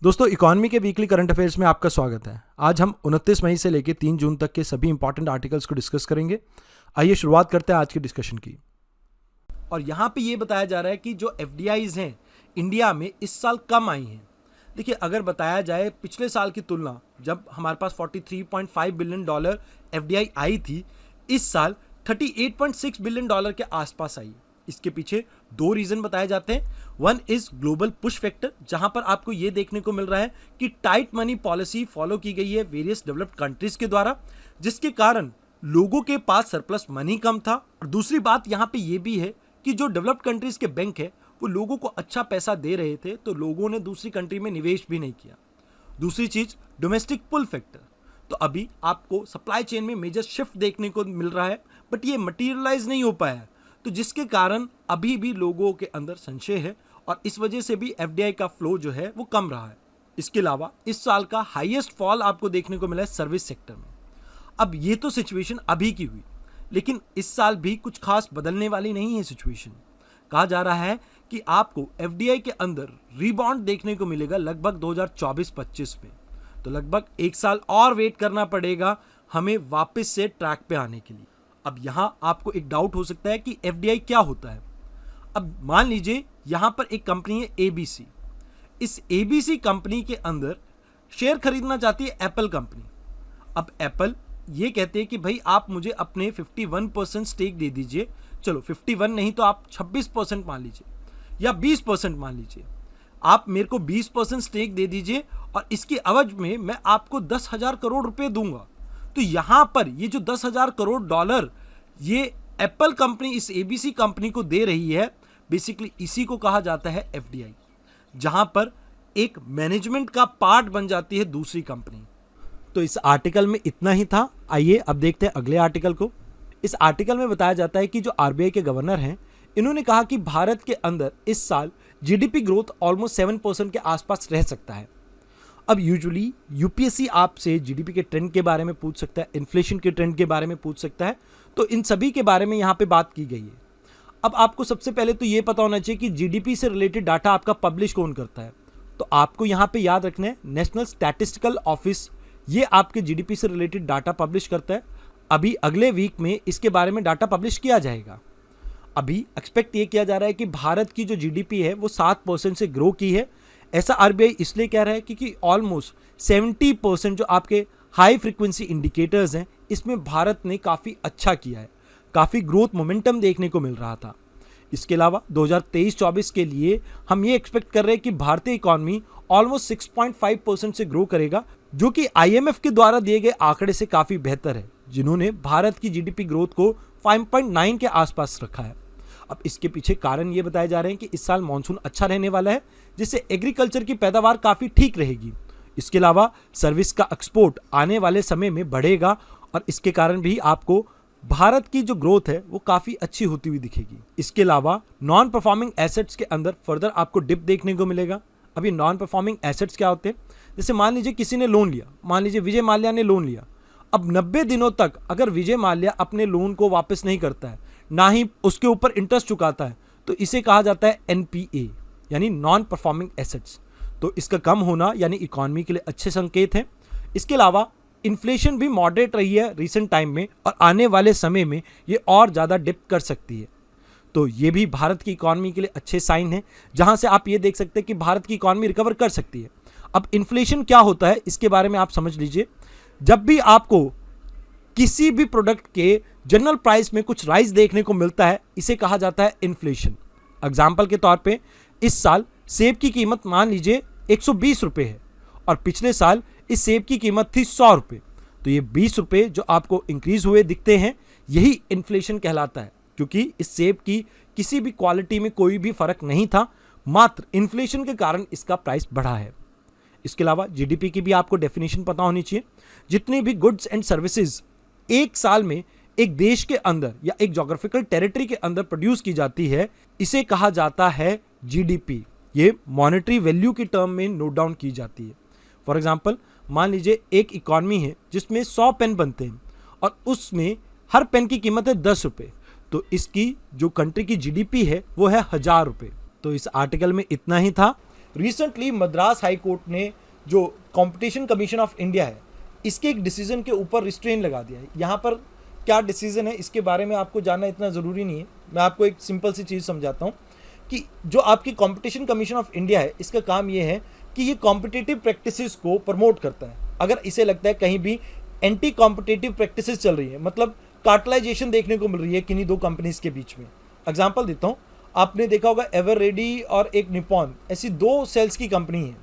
दोस्तों, इकोनॉमी के weekly current affairs में आपका स्वागत है। आज हम 29 मई से लेकर 3 जून तक के सभी इंपॉर्टेंट आर्टिकल्स को डिस्कस करेंगे। आइए शुरुआत करते हैं आज की डिस्कशन की। और यहाँ पे ये बताया जा रहा है कि जो एफडीआईज हैं इंडिया में इस साल कम आई हैं। देखिए, अगर बताया जाए पिछले साल की तुलना, जब हमारे पास $43.5 बिलियन एफडीआई आई थी, इस साल $38.6 बिलियन के आसपास आई। इसके पीछे दो रीजन बताए जाते हैं। One is global push factor, जहां पर आपको यह देखने को मिल रहा है कि टाइट मनी पॉलिसी फॉलो की गई है वेरियस डेवलप्ड कंट्रीज के द्वारा, जिसके कारण लोगों के पास सरप्लस मनी कम था। और दूसरी बात यहां पे यह भी है कि जो डेवलप्ड कंट्रीज के बैंक है वो लोगों को अच्छा पैसा दे रहे थे, तो लोगों ने दूसरी कंट्री में निवेश भी नहीं किया। दूसरी चीज डोमेस्टिक पुल फैक्टर। तो अभी आपको सप्लाई चेन में मेजर शिफ्ट देखने को मिल रहा है, बट ये मटीरियलाइज नहीं हो पाया, तो जिसके कारण अभी भी लोगों के अंदर संशय है और इस वजह से भी एफडीआई का फ्लो जो है वो कम रहा है। इसके अलावा इस साल का हाईएस्ट फॉल आपको देखने को मिला है सर्विस सेक्टर में। अब ये तो सिचुएशन अभी की हुई, लेकिन इस साल भी कुछ खास बदलने वाली नहीं है सिचुएशन। कहा जा रहा है कि आपको एफडीआई के अंदर रिबाउंड देखने को मिलेगा लगभग 2024-25 में। तो लगभग एक साल और वेट करना पड़ेगा हमें वापस से ट्रैक पे आने के लिए। अब यहां आपको एक डाउट हो सकता है कि एफडीआई क्या होता है। अब मान लीजिए यहां पर एक कंपनी है एबीसी। इस एबीसी कंपनी के अंदर शेयर खरीदना चाहती है एप्पल कंपनी। अब एप्पल ये कहते हैं कि भाई आप मुझे अपने 51% स्टेक दे दीजिए। चलो 51 नहीं तो आप 26% मान लीजिए या 20% मान लीजिए। आप मेरे को 20% स्टेक दे दीजिए और इसकी एवज में मैं आपको 10,000 करोड़ रुपए दूंगा। तो यहां पर ये जो 10,000 करोड़ डॉलर ये एप्पल कंपनी इस एबीसी कंपनी को दे रही है, बेसिकली इसी को कहा जाता है एफडीआई, जहां पर एक मैनेजमेंट का पार्ट बन जाती है दूसरी कंपनी। तो इस आर्टिकल में इतना ही था। आइए अब देखते हैं अगले आर्टिकल को। इस आर्टिकल में बताया जाता है कि जो आरबीआई के गवर्नर हैं, इन्होंने कहा कि भारत के अंदर इस साल जीडीपी ग्रोथ ऑलमोस्ट 7% के आसपास रह सकता है। अब यूजुअली यूपीएससी आपसे जीडीपी के ट्रेंड के बारे में पूछ सकता है, इन्फ्लेशन के ट्रेंड के बारे में पूछ सकता है, तो इन सभी के बारे में यहाँ पे बात की गई है। अब आपको सबसे पहले तो ये पता होना चाहिए कि जीडीपी से रिलेटेड डाटा आपका पब्लिश कौन करता है। तो आपको यहाँ पे याद रखना है, नेशनल स्टैटिस्टिकल ऑफिस ये आपके जीडीपी से रिलेटेड डाटा पब्लिश करता है। अभी अगले वीक में इसके बारे में डाटा पब्लिश किया जाएगा। अभी एक्सपेक्ट ये किया जा रहा है कि भारत की जो जीडीपी है वो 7% से ग्रो की है। ऐसा आरबीआई इसलिए कह रहा है क्योंकि ऑलमोस्ट 70% जो आपके हाई फ्रीक्वेंसी इंडिकेटर्स हैं, इसमें भारत ने काफ़ी अच्छा किया है, काफ़ी ग्रोथ मोमेंटम देखने को मिल रहा था। इसके अलावा 2023-24 के लिए हम ये एक्सपेक्ट कर रहे हैं कि भारतीय इकॉनमी ऑलमोस्ट 6.5% से ग्रो करेगा, जो कि आईएमएफ के द्वारा दिए गए आंकड़े से काफ़ी बेहतर है, जिन्होंने भारत की जीडीपी ग्रोथ को 5.9 के आसपास रखा है। अब इसके पीछे कारण ये बताए जा रहे हैं कि इस साल मानसून अच्छा रहने वाला है, जिससे एग्रीकल्चर की पैदावार काफ़ी ठीक रहेगी। इसके अलावा सर्विस का एक्सपोर्ट आने वाले समय में बढ़ेगा और इसके कारण भी आपको भारत की जो ग्रोथ है वो काफ़ी अच्छी होती हुई दिखेगी। इसके अलावा नॉन परफॉर्मिंग एसेट्स के अंदर फर्दर आपको डिप देखने को मिलेगा। अभी नॉन परफॉर्मिंग एसेट्स क्या होते हैं? जैसे मान लीजिए किसी ने लोन लिया, मान लीजिए विजय माल्या ने लोन लिया। अब 90 दिनों तक अगर विजय माल्या अपने लोन को वापस नहीं करता है, ना ही उसके ऊपर इंटरेस्ट चुकाता है, तो इसे कहा जाता है एनपीए, यानी नॉन परफॉर्मिंग एसेट्स। तो इसका कम होना यानी इकॉनमी के लिए अच्छे संकेत हैं। इसके अलावा इन्फ्लेशन भी मॉडरेट रही है रिसेंट टाइम में और आने वाले समय में ये और ज़्यादा डिप कर सकती है। तो ये भी भारत की इकॉनमी के लिए अच्छे साइन हैं, जहां से आप ये देख सकते हैं कि भारत की इकॉनमी रिकवर कर सकती है। अब इन्फ्लेशन क्या होता है इसके बारे में आप समझ लीजिए। जब भी आपको किसी भी प्रोडक्ट के जनरल प्राइस में कुछ राइज देखने को मिलता है, इसे कहा जाता है इन्फ्लेशन। एग्जाम्पल के तौर पे इस साल सेब की कीमत मान लीजिए 120 रुपये है और पिछले साल इस सेब की कीमत थी 100 रुपये। तो ये 20 रुपये जो आपको इंक्रीज हुए दिखते हैं, यही इन्फ्लेशन कहलाता है, क्योंकि इस सेब की किसी भी क्वालिटी में कोई भी फर्क नहीं था, मात्र इन्फ्लेशन के कारण इसका प्राइस बढ़ा है। इसके अलावा जीडीपी की भी आपको डेफिनेशन पता होनी चाहिए। जितनी भी गुड्स एंड सर्विसेज एक साल में एक देश के अंदर या एक जोग्राफिकल टेरिटरी के अंदर प्रोड्यूस की जाती है, इसे कहा जाता है जीडीपी। ये मॉनेटरी वैल्यू की टर्म में नोट डाउन की जाती है। फॉर एग्जांपल मान लीजिए एक इकॉनमी है जिसमें 100 पेन बनते हैं और उसमें हर पेन की कीमत है 10 रुपये, तो इसकी जो कंट्री की जीडीपी है वो है 1000 रुपये। तो इस आर्टिकल में इतना ही था। रिसेंटली मद्रास हाई कोर्ट ने जो कंपटीशन कमीशन ऑफ इंडिया है इसके एक डिसीजन के ऊपर रिस्ट्रेन लगा दिया है। यहाँ पर क्या डिसीजन है इसके बारे में आपको जानना इतना ज़रूरी नहीं है, मैं आपको एक सिंपल सी चीज़ समझाता हूँ कि जो आपकी कंपटीशन कमीशन ऑफ इंडिया है इसका काम ये है कि ये कॉम्पिटिटिव प्रैक्टिसेस को प्रमोट करता है। अगर इसे लगता है कहीं भी एंटी कॉम्पिटिटिव प्रैक्टिसेस चल रही है, मतलब कार्टलाइजेशन देखने को मिल रही है किन्हीं दो कंपनीज के बीच में। एग्जाम्पल देता हूँ, आपने देखा होगा एवर रेडी और एक निपॉन, ऐसी दो सेल्स की कंपनी है,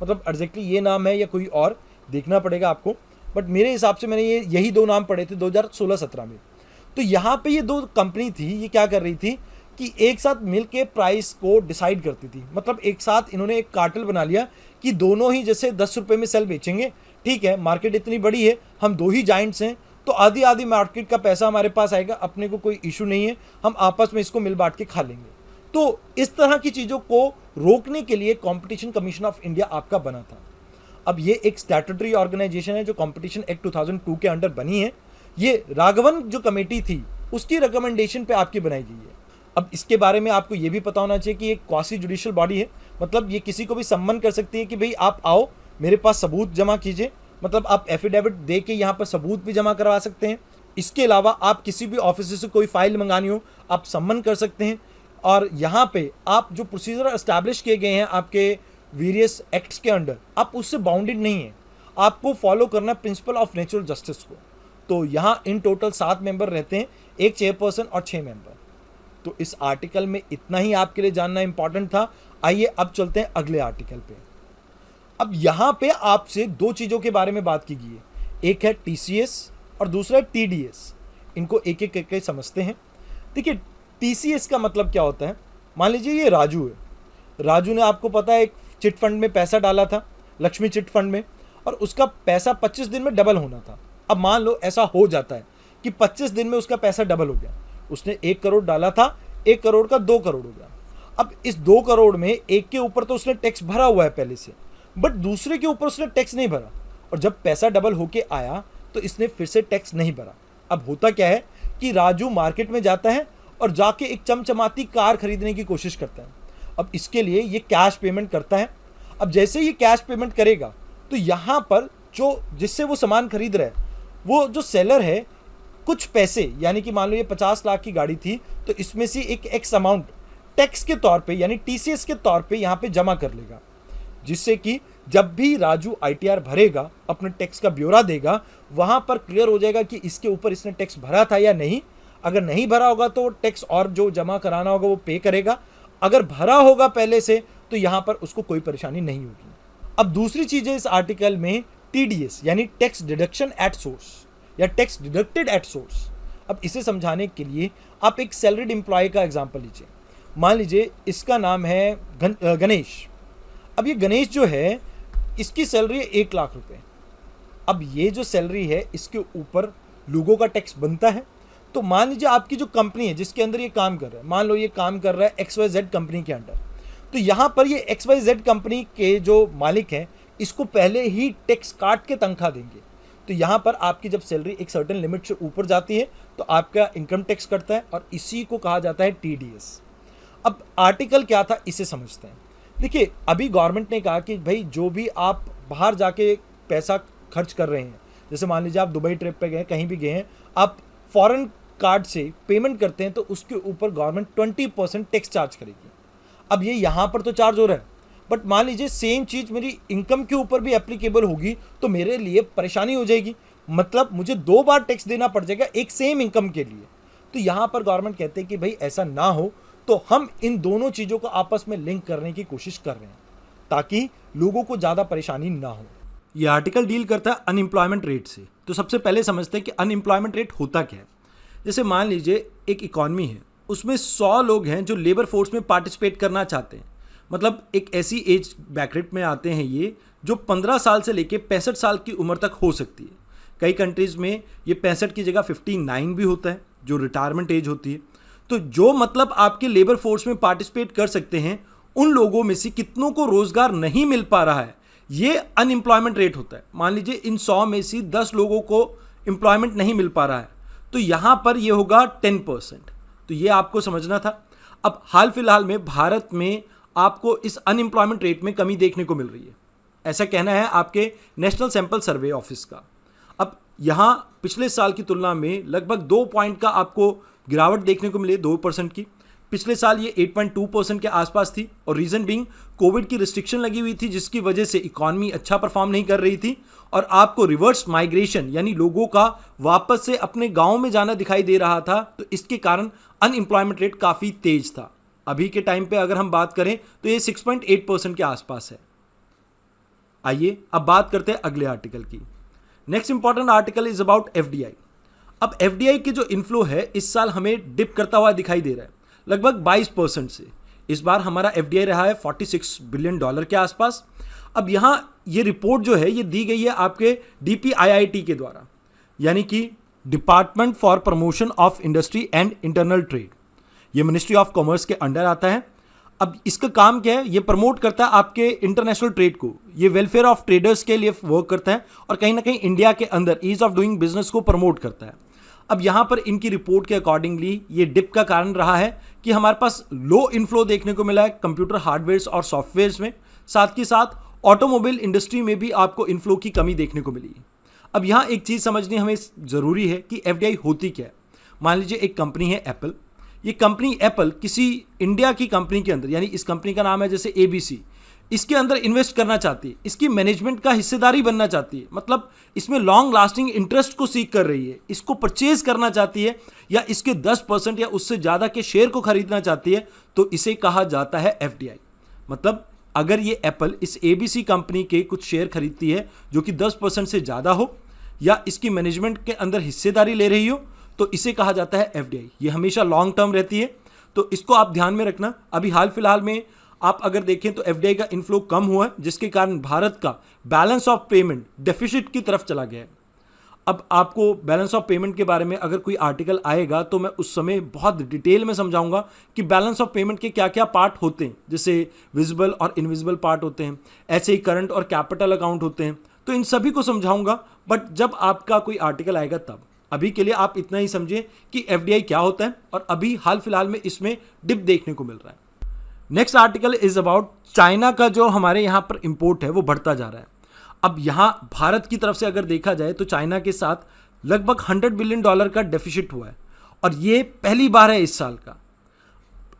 मतलब एग्जैक्टली ये नाम है या कोई और देखना पड़ेगा आपको, बट मेरे हिसाब से मैंने यही दो नाम पढ़े थे 2016-17 में। तो यहाँ पे ये दो कंपनी थी, ये क्या कर रही थी कि एक साथ मिलके प्राइस को डिसाइड करती थी। मतलब एक साथ इन्होंने एक कार्टेल बना लिया कि दोनों ही जैसे 10 रुपये में सेल बेचेंगे, ठीक है, मार्केट इतनी बड़ी है, हम दो ही जाइंट्स हैं, तो आधी आधी मार्केट का पैसा हमारे पास आएगा, अपने को कोई इशू नहीं है, हम आपस में इसको मिल बांट के खा लेंगे। तो इस तरह की चीज़ों को रोकने के लिए कॉम्पिटिशन कमीशन ऑफ इंडिया आपका बना था। अब ये एक स्टैट्यूटरी ऑर्गेनाइजेशन है जो कॉम्पिटिशन एक्ट 2002 के अंडर बनी है। ये राघवन जो कमेटी थी उसकी रिकमेंडेशन पे आपकी बनाई गई है। अब इसके बारे में आपको ये भी पता होना चाहिए कि ये क्वासी जुडिशियल बॉडी है, मतलब ये किसी को भी सम्मन कर सकती है कि भाई आप आओ मेरे पास सबूत जमा कीजिए, मतलब आप एफिडेविट दे के यहाँ पर सबूत भी जमा करवा सकते हैं। इसके अलावा आप किसी भी ऑफिस से कोई फाइल मंगानी हो आप सम्मन कर सकते हैं। और यहाँ पे आप जो प्रोसीजर एस्टैब्लिश किए गए हैं आपके वेरियस एक्ट्स के अंडर, आप उससे बाउंडेड नहीं है, आपको फॉलो करना प्रिंसिपल ऑफ नेचुरल जस्टिस को। तो यहाँ इन टोटल 7 मेंबर रहते हैं, एक चेयरपर्सन और 6 मेंबर। तो इस आर्टिकल में इतना ही आपके लिए जानना इंपॉर्टेंट था। आइए अब चलते हैं अगले आर्टिकल पे। अब यहाँ पे आपसे दो चीज़ों के बारे में बात की गई है, एक है TCS और दूसरा है TDS। इनको एक एक करके समझते हैं। देखिए TCS का मतलब क्या होता है। मान लीजिए ये राजू है, राजू ने आपको पता है एक चिट फंड में पैसा डाला था, लक्ष्मी चिट फंड में, और उसका पैसा 25 दिन में डबल होना था। अब मान लो ऐसा हो जाता है कि 25 दिन में उसका पैसा डबल हो गया, उसने 1 करोड़ डाला था, 1 करोड़ का 2 करोड़ हो गया। अब इस 2 करोड़ में एक के ऊपर तो उसने टैक्स भरा हुआ है पहले से, बट दूसरे के ऊपर उसने टैक्स नहीं भरा, और जब पैसा डबल होके आया तो इसने फिर से टैक्स नहीं भरा। अब होता क्या है कि राजू मार्केट में जाता है और जाके एक चमचमाती कार खरीदने की कोशिश करता है। अब इसके लिए ये कैश पेमेंट करता है। अब जैसे ये कैश पेमेंट करेगा तो यहाँ पर जो जिससे वो सामान खरीद रहा है वो जो सेलर है कुछ पैसे, यानी कि मान लो ये 50 लाख की गाड़ी थी तो इसमें से एक एक्स अमाउंट टैक्स के तौर पे यानी TCS के तौर पे यहाँ पे जमा कर लेगा, जिससे कि जब भी राजू ITR भरेगा, अपने टैक्स का ब्यौरा देगा, वहाँ पर क्लियर हो जाएगा कि इसके ऊपर इसने टैक्स भरा था या नहीं। अगर नहीं भरा होगा तो टैक्स और जो जमा कराना होगा वो पे करेगा, अगर भरा होगा पहले से तो यहाँ पर उसको कोई परेशानी नहीं होगी। अब दूसरी चीज़ है इस आर्टिकल में TDS यानी टैक्स डिडक्शन एट सोर्स या टैक्स डिडक्टेड एट सोर्स। अब इसे समझाने के लिए आप एक सैलरीड एम्प्लॉय का एग्जांपल लीजिए। मान लीजिए इसका नाम है गणेश। अब ये गणेश जो है इसकी सैलरी है 1 लाख रुपए। अब ये जो सैलरी है इसके ऊपर लोगों का टैक्स बनता है। तो मान लीजिए आपकी जो कंपनी है जिसके अंदर ये काम कर रहा है, मान लो ये काम कर रहा है XYZ कंपनी के अंडर, तो यहाँ पर ये XYZ कंपनी के जो मालिक हैं इसको पहले ही टैक्स काट के तनख्वाह देंगे। तो यहाँ पर आपकी जब सैलरी एक सर्टेन लिमिट से ऊपर जाती है तो आपका इनकम टैक्स करता है, और इसी को कहा जाता है TDS। अब आर्टिकल क्या था इसे समझते हैं। देखिए अभी गवर्नमेंट ने कहा कि भाई जो भी आप बाहर जाके पैसा खर्च कर रहे हैं, जैसे मान लीजिए आप दुबई ट्रिप पे गए, कहीं भी गए हैं, आप फॉरेन कार्ड से पेमेंट करते हैं तो उसके ऊपर गवर्नमेंट 20% टैक्स चार्ज करेगी। अब ये यहाँ पर तो चार्ज हो रहा है, बट मान लीजिए सेम चीज़ मेरी इनकम के ऊपर भी एप्लीकेबल होगी तो मेरे लिए परेशानी हो जाएगी, मतलब मुझे 2 बार टैक्स देना पड़ जाएगा एक सेम इनकम के लिए। तो यहाँ पर गवर्नमेंट कहते हैं कि भाई ऐसा ना हो, तो हम इन दोनों चीज़ों को आपस में लिंक करने की कोशिश कर रहे हैं ताकि लोगों को ज़्यादा परेशानी ना हो। ये आर्टिकल डील करता है अनएम्प्लॉयमेंट रेट से। तो सबसे पहले समझते हैं कि अनएम्प्लॉयमेंट रेट होता क्या है। जैसे मान लीजिए एक इकॉनमी है, उसमें 100 लोग हैं जो लेबर फोर्स में पार्टिसिपेट करना चाहते हैं, मतलब एक ऐसी एज ब्रैकेट में आते हैं ये जो 15 साल से लेके 65 साल की उम्र तक हो सकती है। कई कंट्रीज़ में ये 65 की जगह 59 भी होता है जो रिटायरमेंट एज होती है। तो जो मतलब आपके लेबर फोर्स में पार्टिसिपेट कर सकते हैं उन लोगों में से कितनों को रोज़गार नहीं मिल पा रहा है, ये अनएम्प्लॉयमेंट रेट होता है। मान लीजिए इन 100 में से 10 लोगों को एम्प्लॉयमेंट नहीं मिल पा रहा है तो यहाँ पर ये होगा 10%। तो ये आपको समझना था। अब हाल फिलहाल में भारत में आपको इस अनएम्प्लॉयमेंट रेट में कमी देखने को मिल रही है। ऐसा कहना है आपके नेशनल सैंपल सर्वे ऑफिस का। अब यहाँ पिछले साल की तुलना में लगभग 2 पॉइंट का आपको गिरावट देखने को मिली, 2% की। पिछले साल ये 8.2% के आसपास थी, और रीजन बीइंग कोविड की रिस्ट्रिक्शन लगी हुई थी, जिसकी वजह से इकॉनमी अच्छा परफॉर्म नहीं कर रही थी, और आपको रिवर्स माइग्रेशन यानी लोगों का वापस से अपने गांव में जाना दिखाई दे रहा था। तो इसके कारण अनएम्प्लॉयमेंट रेट काफ़ी तेज था। अभी के टाइम पे अगर हम बात करें तो ये 6.8% के आसपास है। आइए अब बात करते हैं अगले आर्टिकल की। Next important article is about FDI. अब एफडीआई के जो इन्फ्लो है इस साल हमें डिप करता हुआ दिखाई दे रहा है, लगभग 22% से। इस बार हमारा एफडीआई रहा है $46 बिलियन के आसपास। अब यहाँ ये रिपोर्ट जो है ये दी गई है आपके डीपीआईआईटी के द्वारा, यानी कि department for promotion of industry and internal trade. ये मिनिस्ट्री ऑफ कॉमर्स के अंडर आता है। अब इसका काम क्या है, ये प्रमोट करता है आपके इंटरनेशनल ट्रेड को, ये वेलफेयर ऑफ ट्रेडर्स के लिए वर्क करता है, और कहीं ना कहीं इंडिया के अंदर ईज ऑफ डूइंग बिजनेस को प्रमोट करता है। अब यहाँ पर इनकी रिपोर्ट के अकॉर्डिंगली ये डिप का कारण रहा है कि हमारे पास लो इनफ्लो देखने को मिला है कंप्यूटर हार्डवेयर और सॉफ्टवेयर में, साथ ही साथ ऑटोमोबाइल इंडस्ट्री में भी आपको इनफ्लो की कमी देखने को मिली। अब यहाँ एक चीज़ समझनी हमें ज़रूरी है कि एफडीआई होती क्या है। मान लीजिए एक कंपनी है एप्पल, ये कंपनी एप्पल किसी इंडिया की कंपनी के अंदर, यानी इस कंपनी का नाम है जैसे एबीसी, इसके अंदर इन्वेस्ट करना चाहती है, इसकी मैनेजमेंट का हिस्सेदारी बनना चाहती है, मतलब इसमें लॉन्ग लास्टिंग इंटरेस्ट को सीख कर रही है, इसको परचेज करना चाहती है, या इसके 10% या उससे ज़्यादा के शेयर को खरीदना चाहती है, तो इसे कहा जाता है एफडीआई। मतलब अगर ये एप्पल इस एबीसी कंपनी के कुछ शेयर खरीदती है जो कि 10% से ज़्यादा हो, या इसकी मैनेजमेंट के अंदर हिस्सेदारी ले रही हो, तो इसे कहा जाता है एफडीआई। ये हमेशा लॉन्ग टर्म रहती है, तो इसको आप ध्यान में रखना। अभी हाल फिलहाल में आप अगर देखें तो एफडीआई का इनफ्लो कम हुआ है, जिसके कारण भारत का बैलेंस ऑफ पेमेंट डेफिसिट की तरफ चला गया है। अब आपको बैलेंस ऑफ पेमेंट के बारे में अगर कोई आर्टिकल आएगा तो मैं उस समय बहुत डिटेल में समझाऊंगा कि बैलेंस ऑफ पेमेंट के क्या क्या पार्ट होते हैं, जैसे विजिबल और इनविजिबल पार्ट होते हैं, ऐसे ही करंट और कैपिटल अकाउंट होते हैं, तो इन सभी को समझाऊंगा, बट जब आपका कोई आर्टिकल आएगा तब। अभी के लिए आप इतना ही समझिए कि एफडीआई क्या होता है, और अभी हाल फिलहाल में इसमें डिप देखने को मिल रहा है। Next article is about China का जो हमारे यहाँ पर इंपोर्ट है वो बढ़ता जा रहा है। अब यहाँ भारत की तरफ से अगर देखा जाए तो चाइना के साथ लगभग $100 बिलियन का डेफिसिट हुआ है, और ये पहली बार है इस साल का।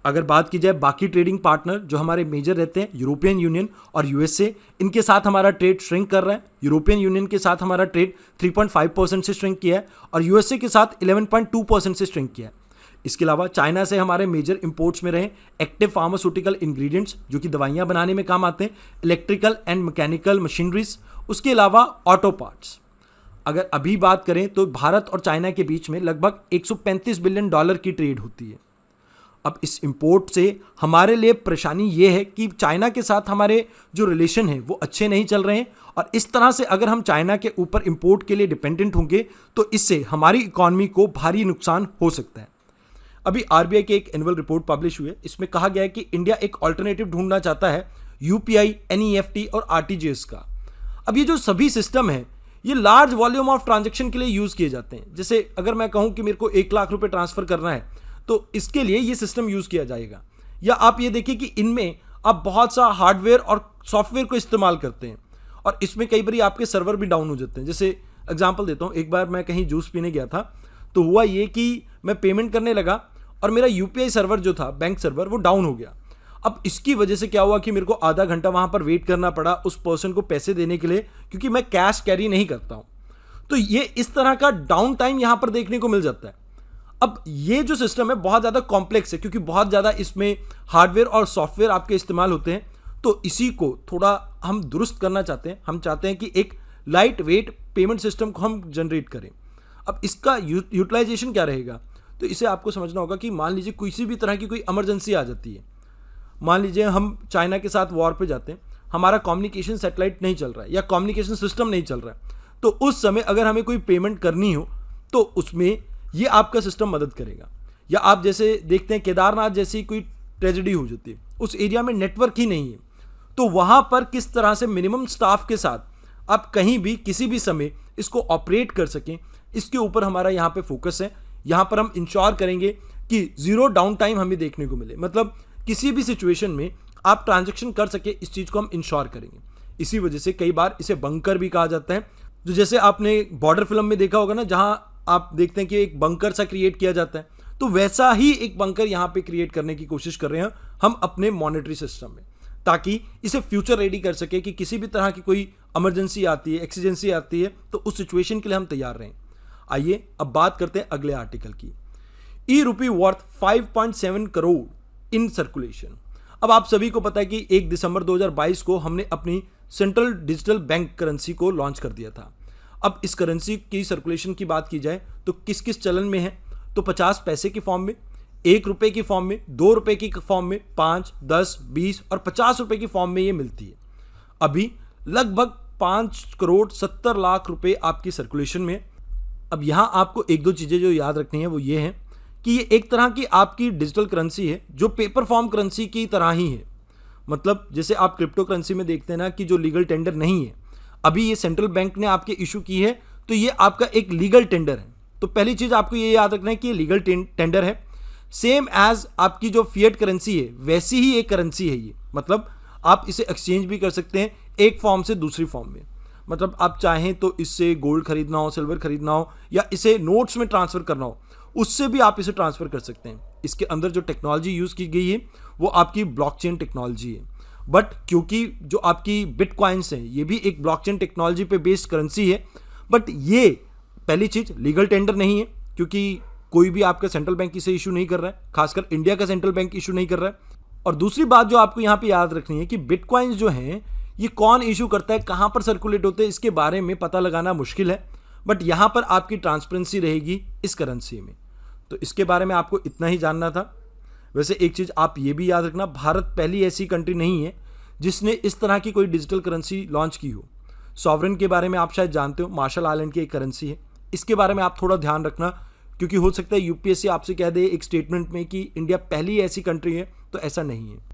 अगर बात की जाए बाकी ट्रेडिंग पार्टनर जो हमारे मेजर रहते हैं, यूरोपियन यूनियन और यूएसए, इनके साथ हमारा ट्रेड श्रिंक कर रहा है। यूरोपियन यूनियन के साथ हमारा ट्रेड 3.5% से श्रिंक किया है, और यूएसए के साथ 11.2% से श्रिंक किया है। इसके अलावा चाइना से हमारे मेजर इंपोर्ट्स में रहे एक्टिव फार्मास्यूटिकल इंग्रेडिएंट्स जो कि दवाइयाँ बनाने में काम आते हैं, इलेक्ट्रिकल एंड मैकेनिकल मशीनरीज, उसके अलावा ऑटो पार्ट्स। अगर अभी बात करें तो भारत और चाइना के बीच में लगभग $135 बिलियन की ट्रेड होती है। अब इस इंपोर्ट से हमारे लिए परेशानी ये है कि चाइना के साथ हमारे जो रिलेशन है वो अच्छे नहीं चल रहे हैं, और इस तरह से अगर हम चाइना के ऊपर इंपोर्ट के लिए डिपेंडेंट होंगे तो इससे हमारी इकॉनमी को भारी नुकसान हो सकता है। अभी आरबीआई की एक एनुअल रिपोर्ट पब्लिश हुई है, इसमें कहा गया है कि इंडिया एक ऑल्टरनेटिव ढूंढना चाहता है यूपीआई, एनईएफटी और आरटीजीएस का। अब ये जो सभी सिस्टम है ये लार्ज वॉल्यूम ऑफ ट्रांजैक्शन के लिए यूज़ किए जाते हैं। जैसे अगर मैं कहूँ कि मेरे को 1 लाख रुपए ट्रांसफ़र करना है तो इसके लिए ये सिस्टम यूज़ किया जाएगा। या आप ये देखिए कि इनमें आप बहुत सा हार्डवेयर और सॉफ्टवेयर को इस्तेमाल करते हैं, और इसमें कई बार आपके सर्वर भी डाउन हो जाते हैं। जैसे एग्जांपल देता हूँ, एक बार मैं कहीं जूस पीने गया था, तो हुआ ये कि मैं पेमेंट करने लगा और मेरा यूपीआई सर्वर जो था, बैंक सर्वर, वो डाउन हो गया। अब इसकी वजह से क्या हुआ कि मेरे को आधा घंटा वहाँ पर वेट करना पड़ा उस पर्सन को पैसे देने के लिए, क्योंकि मैं कैश कैरी नहीं करता हूँ। तो ये इस तरह का डाउन टाइम यहाँ पर देखने को मिल जाता है। अब ये जो सिस्टम है बहुत ज़्यादा कॉम्प्लेक्स है, क्योंकि बहुत ज़्यादा इसमें हार्डवेयर और सॉफ्टवेयर आपके इस्तेमाल होते हैं, तो इसी को थोड़ा हम दुरुस्त करना चाहते हैं। हम चाहते हैं कि एक लाइट वेट पेमेंट सिस्टम को हम जनरेट करें। अब इसका यूटिलाइजेशन क्या रहेगा, तो इसे आपको समझना होगा कि मान लीजिए किसी भी तरह की कोई इमरजेंसी आ जाती है, मान लीजिए हम चाइना के साथ वॉर पे जाते हैं, हमारा कम्युनिकेशन सैटेलाइट नहीं चल रहा है या कम्युनिकेशन सिस्टम नहीं चल रहा है, तो उस समय अगर हमें कोई पेमेंट करनी हो तो उसमें ये आपका सिस्टम मदद करेगा। या आप जैसे देखते हैं केदारनाथ जैसी कोई ट्रेजेडी हो जाती है, उस एरिया में नेटवर्क ही नहीं है, तो वहाँ पर किस तरह से मिनिमम स्टाफ के साथ आप कहीं भी किसी भी समय इसको ऑपरेट कर सकें, इसके ऊपर हमारा यहाँ पे फोकस है। यहाँ पर हम इंश्योर करेंगे कि ज़ीरो डाउन टाइम हमें देखने को मिले, मतलब किसी भी सिचुएशन में आप ट्रांजैक्शन कर सके, इस चीज़ को हम इंश्योर करेंगे। इसी वजह से कई बार इसे बंकर भी कहा जाता है, जो जैसे आपने बॉर्डर फिल्म में देखा होगा ना, जहां आप देखते हैं कि एक बंकर सा क्रिएट किया जाता है, तो वैसा ही एक बंकर यहां पे क्रिएट करने की कोशिश कर रहे हैं हम अपने मॉनेटरी सिस्टम में, ताकि इसे फ्यूचर रेडी कर सके कि किसी भी तरह की कोई इमरजेंसी आती है, एक्सीजेंसी आती है, तो उस सिचुएशन के लिए हम तैयार रहें। आइए अब बात करते हैं अगले आर्टिकल की। ई रूपी वर्थ 5.7 करोड़ इन सर्कुलेशन। अब आप सभी को पता है कि 1 दिसंबर 2022 को हमने अपनी सेंट्रल डिजिटल बैंक करेंसी को लॉन्च कर दिया था। अब इस करेंसी की सर्कुलेशन की बात की जाए तो किस किस चलन में है, तो 50 पैसे की फॉर्म में, 1 रुपए की फॉर्म में, 2 रुपए की फॉर्म में, 5, 10, 20 और 50 रुपए की फॉर्म में ये मिलती है। अभी लगभग 5 करोड़ 70 लाख रुपए आपकी सर्कुलेशन में। अब यहां आपको एक दो चीजें जो याद रखनी है वो ये है कि ये एक तरह की आपकी डिजिटल करेंसी है जो पेपर फॉर्म करेंसी की तरह ही है। मतलब जैसे आप क्रिप्टो करेंसी में देखते हैं ना कि जो लीगल टेंडर नहीं है, अभी ये सेंट्रल बैंक ने आपके इशू की है, तो ये आपका एक लीगल टेंडर है। तो पहली चीज आपको ये याद रखना है कि ये लीगल टेंडर है, सेम एज आपकी जो फिएट करेंसी है वैसी ही एक करेंसी है ये। मतलब आप इसे एक्सचेंज भी कर सकते हैं एक फॉर्म से दूसरी फॉर्म में। मतलब आप चाहें तो इससे गोल्ड खरीदना हो, सिल्वर खरीदना हो, या इसे नोट्स में ट्रांसफर करना हो, उससे भी आप इसे ट्रांसफर कर सकते हैं। इसके अंदर जो टेक्नोलॉजी यूज की गई है वो आपकी ब्लॉकचेन टेक्नोलॉजी है। बट क्योंकि जो आपकी बिटकॉइंस हैं ये भी एक ब्लॉकचेन टेक्नोलॉजी पे बेस्ड करेंसी है, बट ये पहली चीज लीगल टेंडर नहीं है, क्योंकि कोई भी आपका सेंट्रल बैंक इसे इशू नहीं कर रहा है, खासकर इंडिया का सेंट्रल बैंक इशू नहीं कर रहा है। और दूसरी बात जो आपको यहाँ पे याद रखनी है कि बिटकॉइंस जो हैं ये कौन इशू करता है, कहाँ पर सर्कुलेट होते हैं, इसके बारे में पता लगाना मुश्किल है, बट यहाँ पर आपकी ट्रांसपेरेंसी रहेगी इस करेंसी में। तो इसके बारे में आपको इतना ही जानना था। वैसे एक चीज़ आप ये भी याद रखना, भारत पहली ऐसी कंट्री नहीं है जिसने इस तरह की कोई डिजिटल करेंसी लॉन्च की हो। सॉवरेन के बारे में आप शायद जानते हो, मार्शल आइलैंड की एक करेंसी है, इसके बारे में आप थोड़ा ध्यान रखना, क्योंकि हो सकता है यूपीएससी आपसे कह दे एक स्टेटमेंट में कि इंडिया पहली ऐसी कंट्री है, तो ऐसा नहीं है।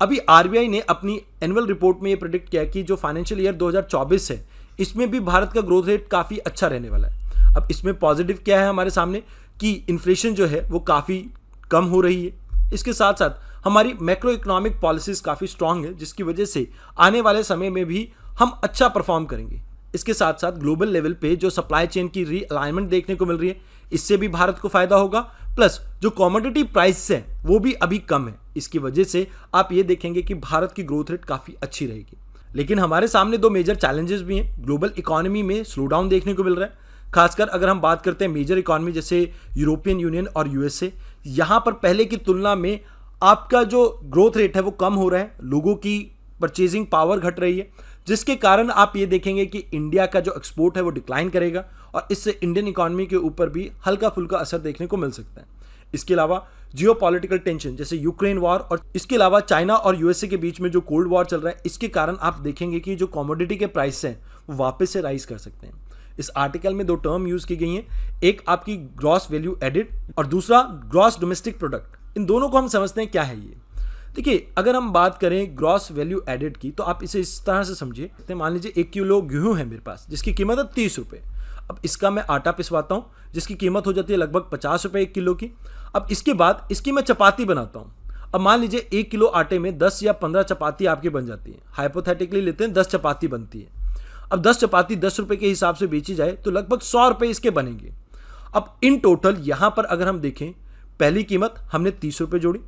अभी आरबीआई ने अपनी एनुअल रिपोर्ट में ये प्रेडिक्ट किया कि जो फाइनेंशियल ईयर 2024 है इसमें भी भारत का ग्रोथ रेट काफ़ी अच्छा रहने वाला है। अब इसमें पॉजिटिव क्या है हमारे सामने कि इन्फ्लेशन जो है वो काफ़ी कम हो रही है। इसके साथ साथ हमारी मैक्रो इकोनॉमिक पॉलिसीज काफ़ी स्ट्रांग है, जिसकी वजह से आने वाले समय में भी हम अच्छा परफॉर्म करेंगे। इसके साथ साथ ग्लोबल लेवल पे जो सप्लाई चेन की रीअलाइनमेंट देखने को मिल रही है, इससे भी भारत को फायदा होगा। प्लस जो कमोडिटी प्राइस है वो भी अभी कम है, इसकी वजह से आप ये देखेंगे कि भारत की ग्रोथ रेट काफ़ी अच्छी रहेगी। लेकिन हमारे सामने दो मेजर चैलेंजेस भी हैं। ग्लोबल इकोनॉमी में स्लो डाउन देखने को मिल रहा है, खासकर अगर हम बात करते हैं मेजर इकोनॉमी जैसे यूरोपियन यूनियन और यूएसए। यहाँ पर पहले की तुलना में आपका जो ग्रोथ रेट है वो कम हो रहा है, लोगों की परचेजिंग पावर घट रही है, जिसके कारण आप ये देखेंगे कि इंडिया का जो एक्सपोर्ट है वो डिक्लाइन करेगा और इससे इंडियन इकोनॉमी के ऊपर भी हल्का फुल्का असर देखने को मिल सकता है। इसके अलावा जियोपॉलिटिकल टेंशन जैसे यूक्रेन वॉर और इसके अलावा चाइना और यूएसए के बीच में जो कोल्ड वॉर चल रहा है, इसके कारण आप देखेंगे कि जो कमोडिटी के प्राइस हैं वो वापस से राइज कर सकते हैं। इस आर्टिकल में दो टर्म यूज की गई हैं, एक आपकी ग्रॉस वैल्यू एडिड और दूसरा ग्रॉस डोमेस्टिक प्रोडक्ट। इन दोनों को हम समझते हैं क्या है ये। देखिए, अगर हम बात करें ग्रॉस वैल्यू एडेड की तो आप इसे इस तरह से समझिए, मान लीजिए 1 किलो गेहूं है मेरे पास जिसकी कीमत है 30 रुपये। अब इसका मैं आटा पिसवाता हूँ जिसकी कीमत हो जाती है लगभग 50 रुपये 1 किलो की। अब इसके बाद इसकी मैं चपाती बनाता हूँ। अब मान लीजिए 1 किलो आटे में 10 या 15 चपाती आपकी बन जाती है, हाइपोथेटिकली लेते हैं 10 चपाती बनती है। अब 10 चपाती 10 रुपये के हिसाब से बेची जाए तो लगभग 100 रुपये इसके बनेंगे। अब इन टोटल यहाँ पर अगर हम देखें, पहली कीमत हमने 30 रुपये जोड़ी,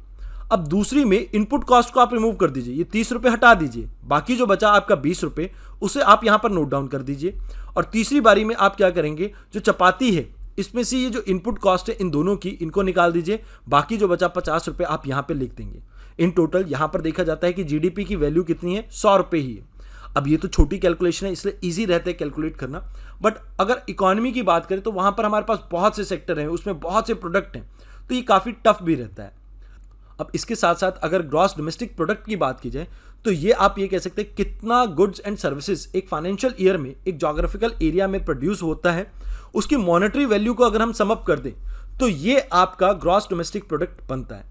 अब दूसरी में इनपुट कॉस्ट को आप रिमूव कर दीजिए, ये 30 रुपये हटा दीजिए, बाकी जो बचा आपका 20 रुपये उसे आप यहाँ पर नोट डाउन कर दीजिए। और तीसरी बारी में आप क्या करेंगे, जो चपाती है इसमें से ये जो इनपुट कॉस्ट है इन दोनों की, इनको निकाल दीजिए, बाकी जो बचा 50 रुपये आप यहाँ पे लिख देंगे। इन टोटल यहाँ पर देखा जाता है कि जीडीपी की वैल्यू कितनी है, 100 रुपये ही है। अब ये तो छोटी कैलकुलेशन है इसलिए ईजी रहता है कैलकुलेट करना, बट अगर इकोनॉमी की बात करें तो वहाँ पर हमारे पास बहुत से सेक्टर हैं, उसमें बहुत से प्रोडक्ट हैं, तो ये काफ़ी टफ भी रहता है। अब इसके साथ साथ अगर ग्रॉस डोमेस्टिक प्रोडक्ट की बात की जाए तो ये आप ये कह सकते हैं कितना गुड्स एंड सर्विसेज एक फाइनेंशियल ईयर में एक जोग्राफिकल एरिया में प्रोड्यूस होता है, उसकी मॉनेटरी वैल्यू को अगर हम सम अप कर दें तो ये आपका ग्रॉस डोमेस्टिक प्रोडक्ट बनता है।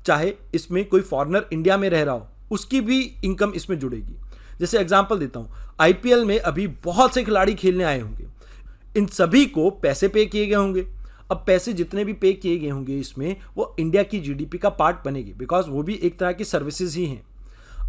चाहे इसमें कोई फॉरेनर इंडिया में रह रहा हो उसकी भी इनकम इसमें जुड़ेगी। जैसे एग्जांपल देता हूँ, आईपीएल में अभी बहुत से खिलाड़ी खेलने आए होंगे, इन सभी को पैसे पे किए गए होंगे। अब पैसे जितने भी पे किए गए होंगे इसमें वो इंडिया की जीडीपी का पार्ट बनेगी, बिकॉज वो भी एक तरह की सर्विसेज ही हैं।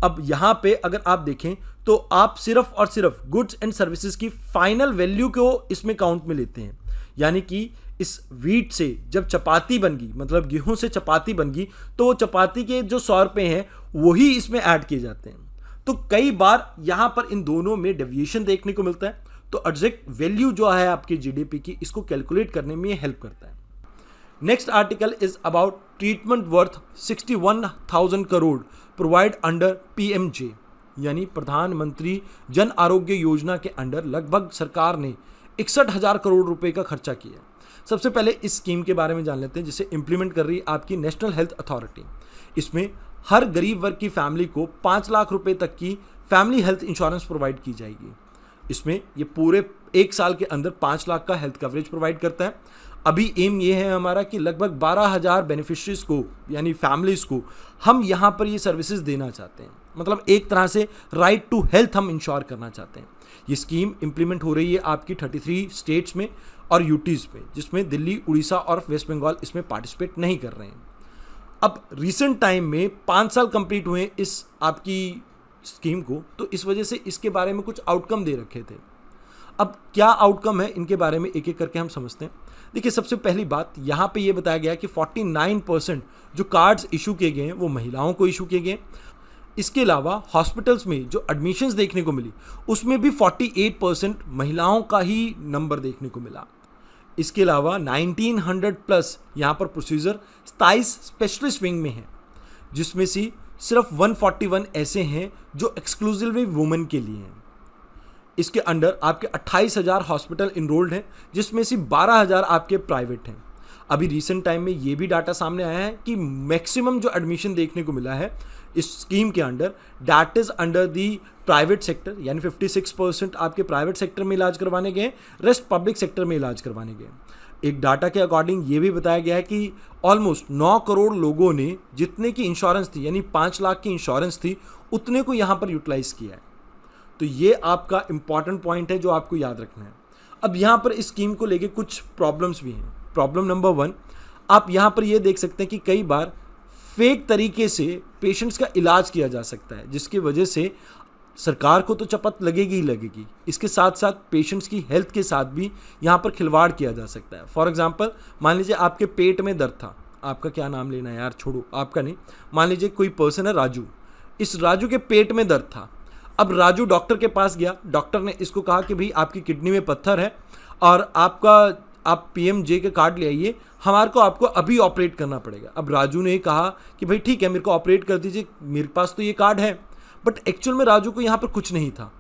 अब यहाँ पे अगर आप देखें तो आप सिर्फ और सिर्फ गुड्स एंड सर्विसेज की फाइनल वैल्यू को इसमें काउंट में लेते हैं, यानी कि इस वीट से जब चपाती बन गई, मतलब गेहूं से चपाती बन गई, तो वो चपाती के जो 100 रुपये हैं वही इसमें ऐड किए जाते हैं। तो कई बार यहाँ पर इन दोनों में डेविएशन देखने को मिलता है, तो एग्जैक्ट वैल्यू जो है आपकी जीडीपी की, इसको कैलकुलेट करने में ये हेल्प करता है। Next article is about treatment worth 61,000 crore provide under PMJ, यानी प्रधानमंत्री जन आरोग्य योजना के अंडर लगभग सरकार ने 61,000 करोड़ रुपए का खर्चा किया। सबसे पहले इस स्कीम के बारे में जान लेते हैं, जिसे इंप्लीमेंट कर रही है आपकी नेशनल हेल्थ अथॉरिटी। इसमें हर गरीब वर्ग की फैमिली को 5 लाख रुपए तक की फैमिली हेल्थ इंश्योरेंस प्रोवाइड की जाएगी। इसमें ये पूरे 1 साल के अंदर 5 लाख का हेल्थ कवरेज प्रोवाइड करता है। अभी एम ये है हमारा कि लगभग 12,000 बेनिफिशरीज को, यानी फैमिलीज को हम यहाँ पर ये सर्विसेज देना चाहते हैं। मतलब एक तरह से राइट टू हेल्थ हम इंश्योर करना चाहते हैं। ये स्कीम इंप्लीमेंट हो रही है आपकी 33 स्टेट्स में और यूटीज़ पे, जिसमें दिल्ली, उड़ीसा और वेस्ट बंगाल इसमें पार्टिसिपेट नहीं कर रहे हैं। अब रिसेंट टाइम में 5 साल कंप्लीट हुए इस आपकी स्कीम को, तो इस वजह से इसके बारे में कुछ आउटकम दे रखे थे। अब क्या आउटकम है इनके बारे में एक एक करके हम समझते हैं। देखिए, सबसे पहली बात यहाँ पे ये बताया गया कि 49% जो कार्ड्स इशू किए गए हैं वो महिलाओं को इशू किए गए। इसके अलावा हॉस्पिटल्स में जो एडमिशन्स देखने को मिली उसमें भी 48% महिलाओं का ही नंबर देखने को मिला। इसके अलावा 1900 प्लस यहाँ पर प्रोसीजर 27 स्पेशलिस्ट विंग में हैं, जिसमें से सिर्फ 141 ऐसे हैं जो एक्सक्लूसिवली वुमेन के लिए हैं। इसके अंडर आपके 28,000 हॉस्पिटल इनरोल्ड हैं, जिसमें से 12,000 आपके प्राइवेट हैं। अभी रिसेंट टाइम में ये भी डाटा सामने आया है कि मैक्सिमम जो एडमिशन देखने को मिला है इस स्कीम के under, that is under the private sector, यानी 56% आपके प्राइवेट सेक्टर में इलाज करवाने गए, रेस्ट पब्लिक सेक्टर में इलाज करवाने गए। एक डाटा के अकॉर्डिंग ये भी बताया गया है कि ऑलमोस्ट 9 करोड़ लोगों ने जितने की इंश्योरेंस थी, यानी 5 लाख की इंश्योरेंस थी, उतने को यहाँ पर यूटिलाइज किया है। तो ये आपका इंपॉर्टेंट पॉइंट है जो आपको याद रखना है। अब यहाँ पर इस स्कीम को लेके कुछ प्रॉब्लम्स भी हैं। प्रॉब्लम नंबर 1, आप यहाँ पर ये देख सकते हैं कि कई बार फेक तरीके से पेशेंट्स का इलाज किया जा सकता है, जिसकी वजह से सरकार को तो चपत लगेगी ही लगेगी, इसके साथ साथ पेशेंट्स की हेल्थ के साथ भी यहाँ पर खिलवाड़ किया जा सकता है। फॉर एग्जांपल, मान लीजिए आपके पेट में दर्द था, आपका क्या नाम लेना है यार, छोड़ो, आपका नहीं, मान लीजिए कोई पर्सन है राजू, इस राजू के पेट में दर्द था। अब राजू डॉक्टर के पास गया, डॉक्टर ने इसको कहा कि भाई आपकी किडनी में पत्थर है और आप पीएमजे के कार्ड ले आइए, हमारे को आपको अभी ऑपरेट करना पड़ेगा। अब राजू ने कहा कि भाई ठीक है, मेरे को ऑपरेट कर दीजिए, मेरे पास तो ये कार्ड है। बट एक्चुअल में राजू को यहाँ पर कुछ नहीं था,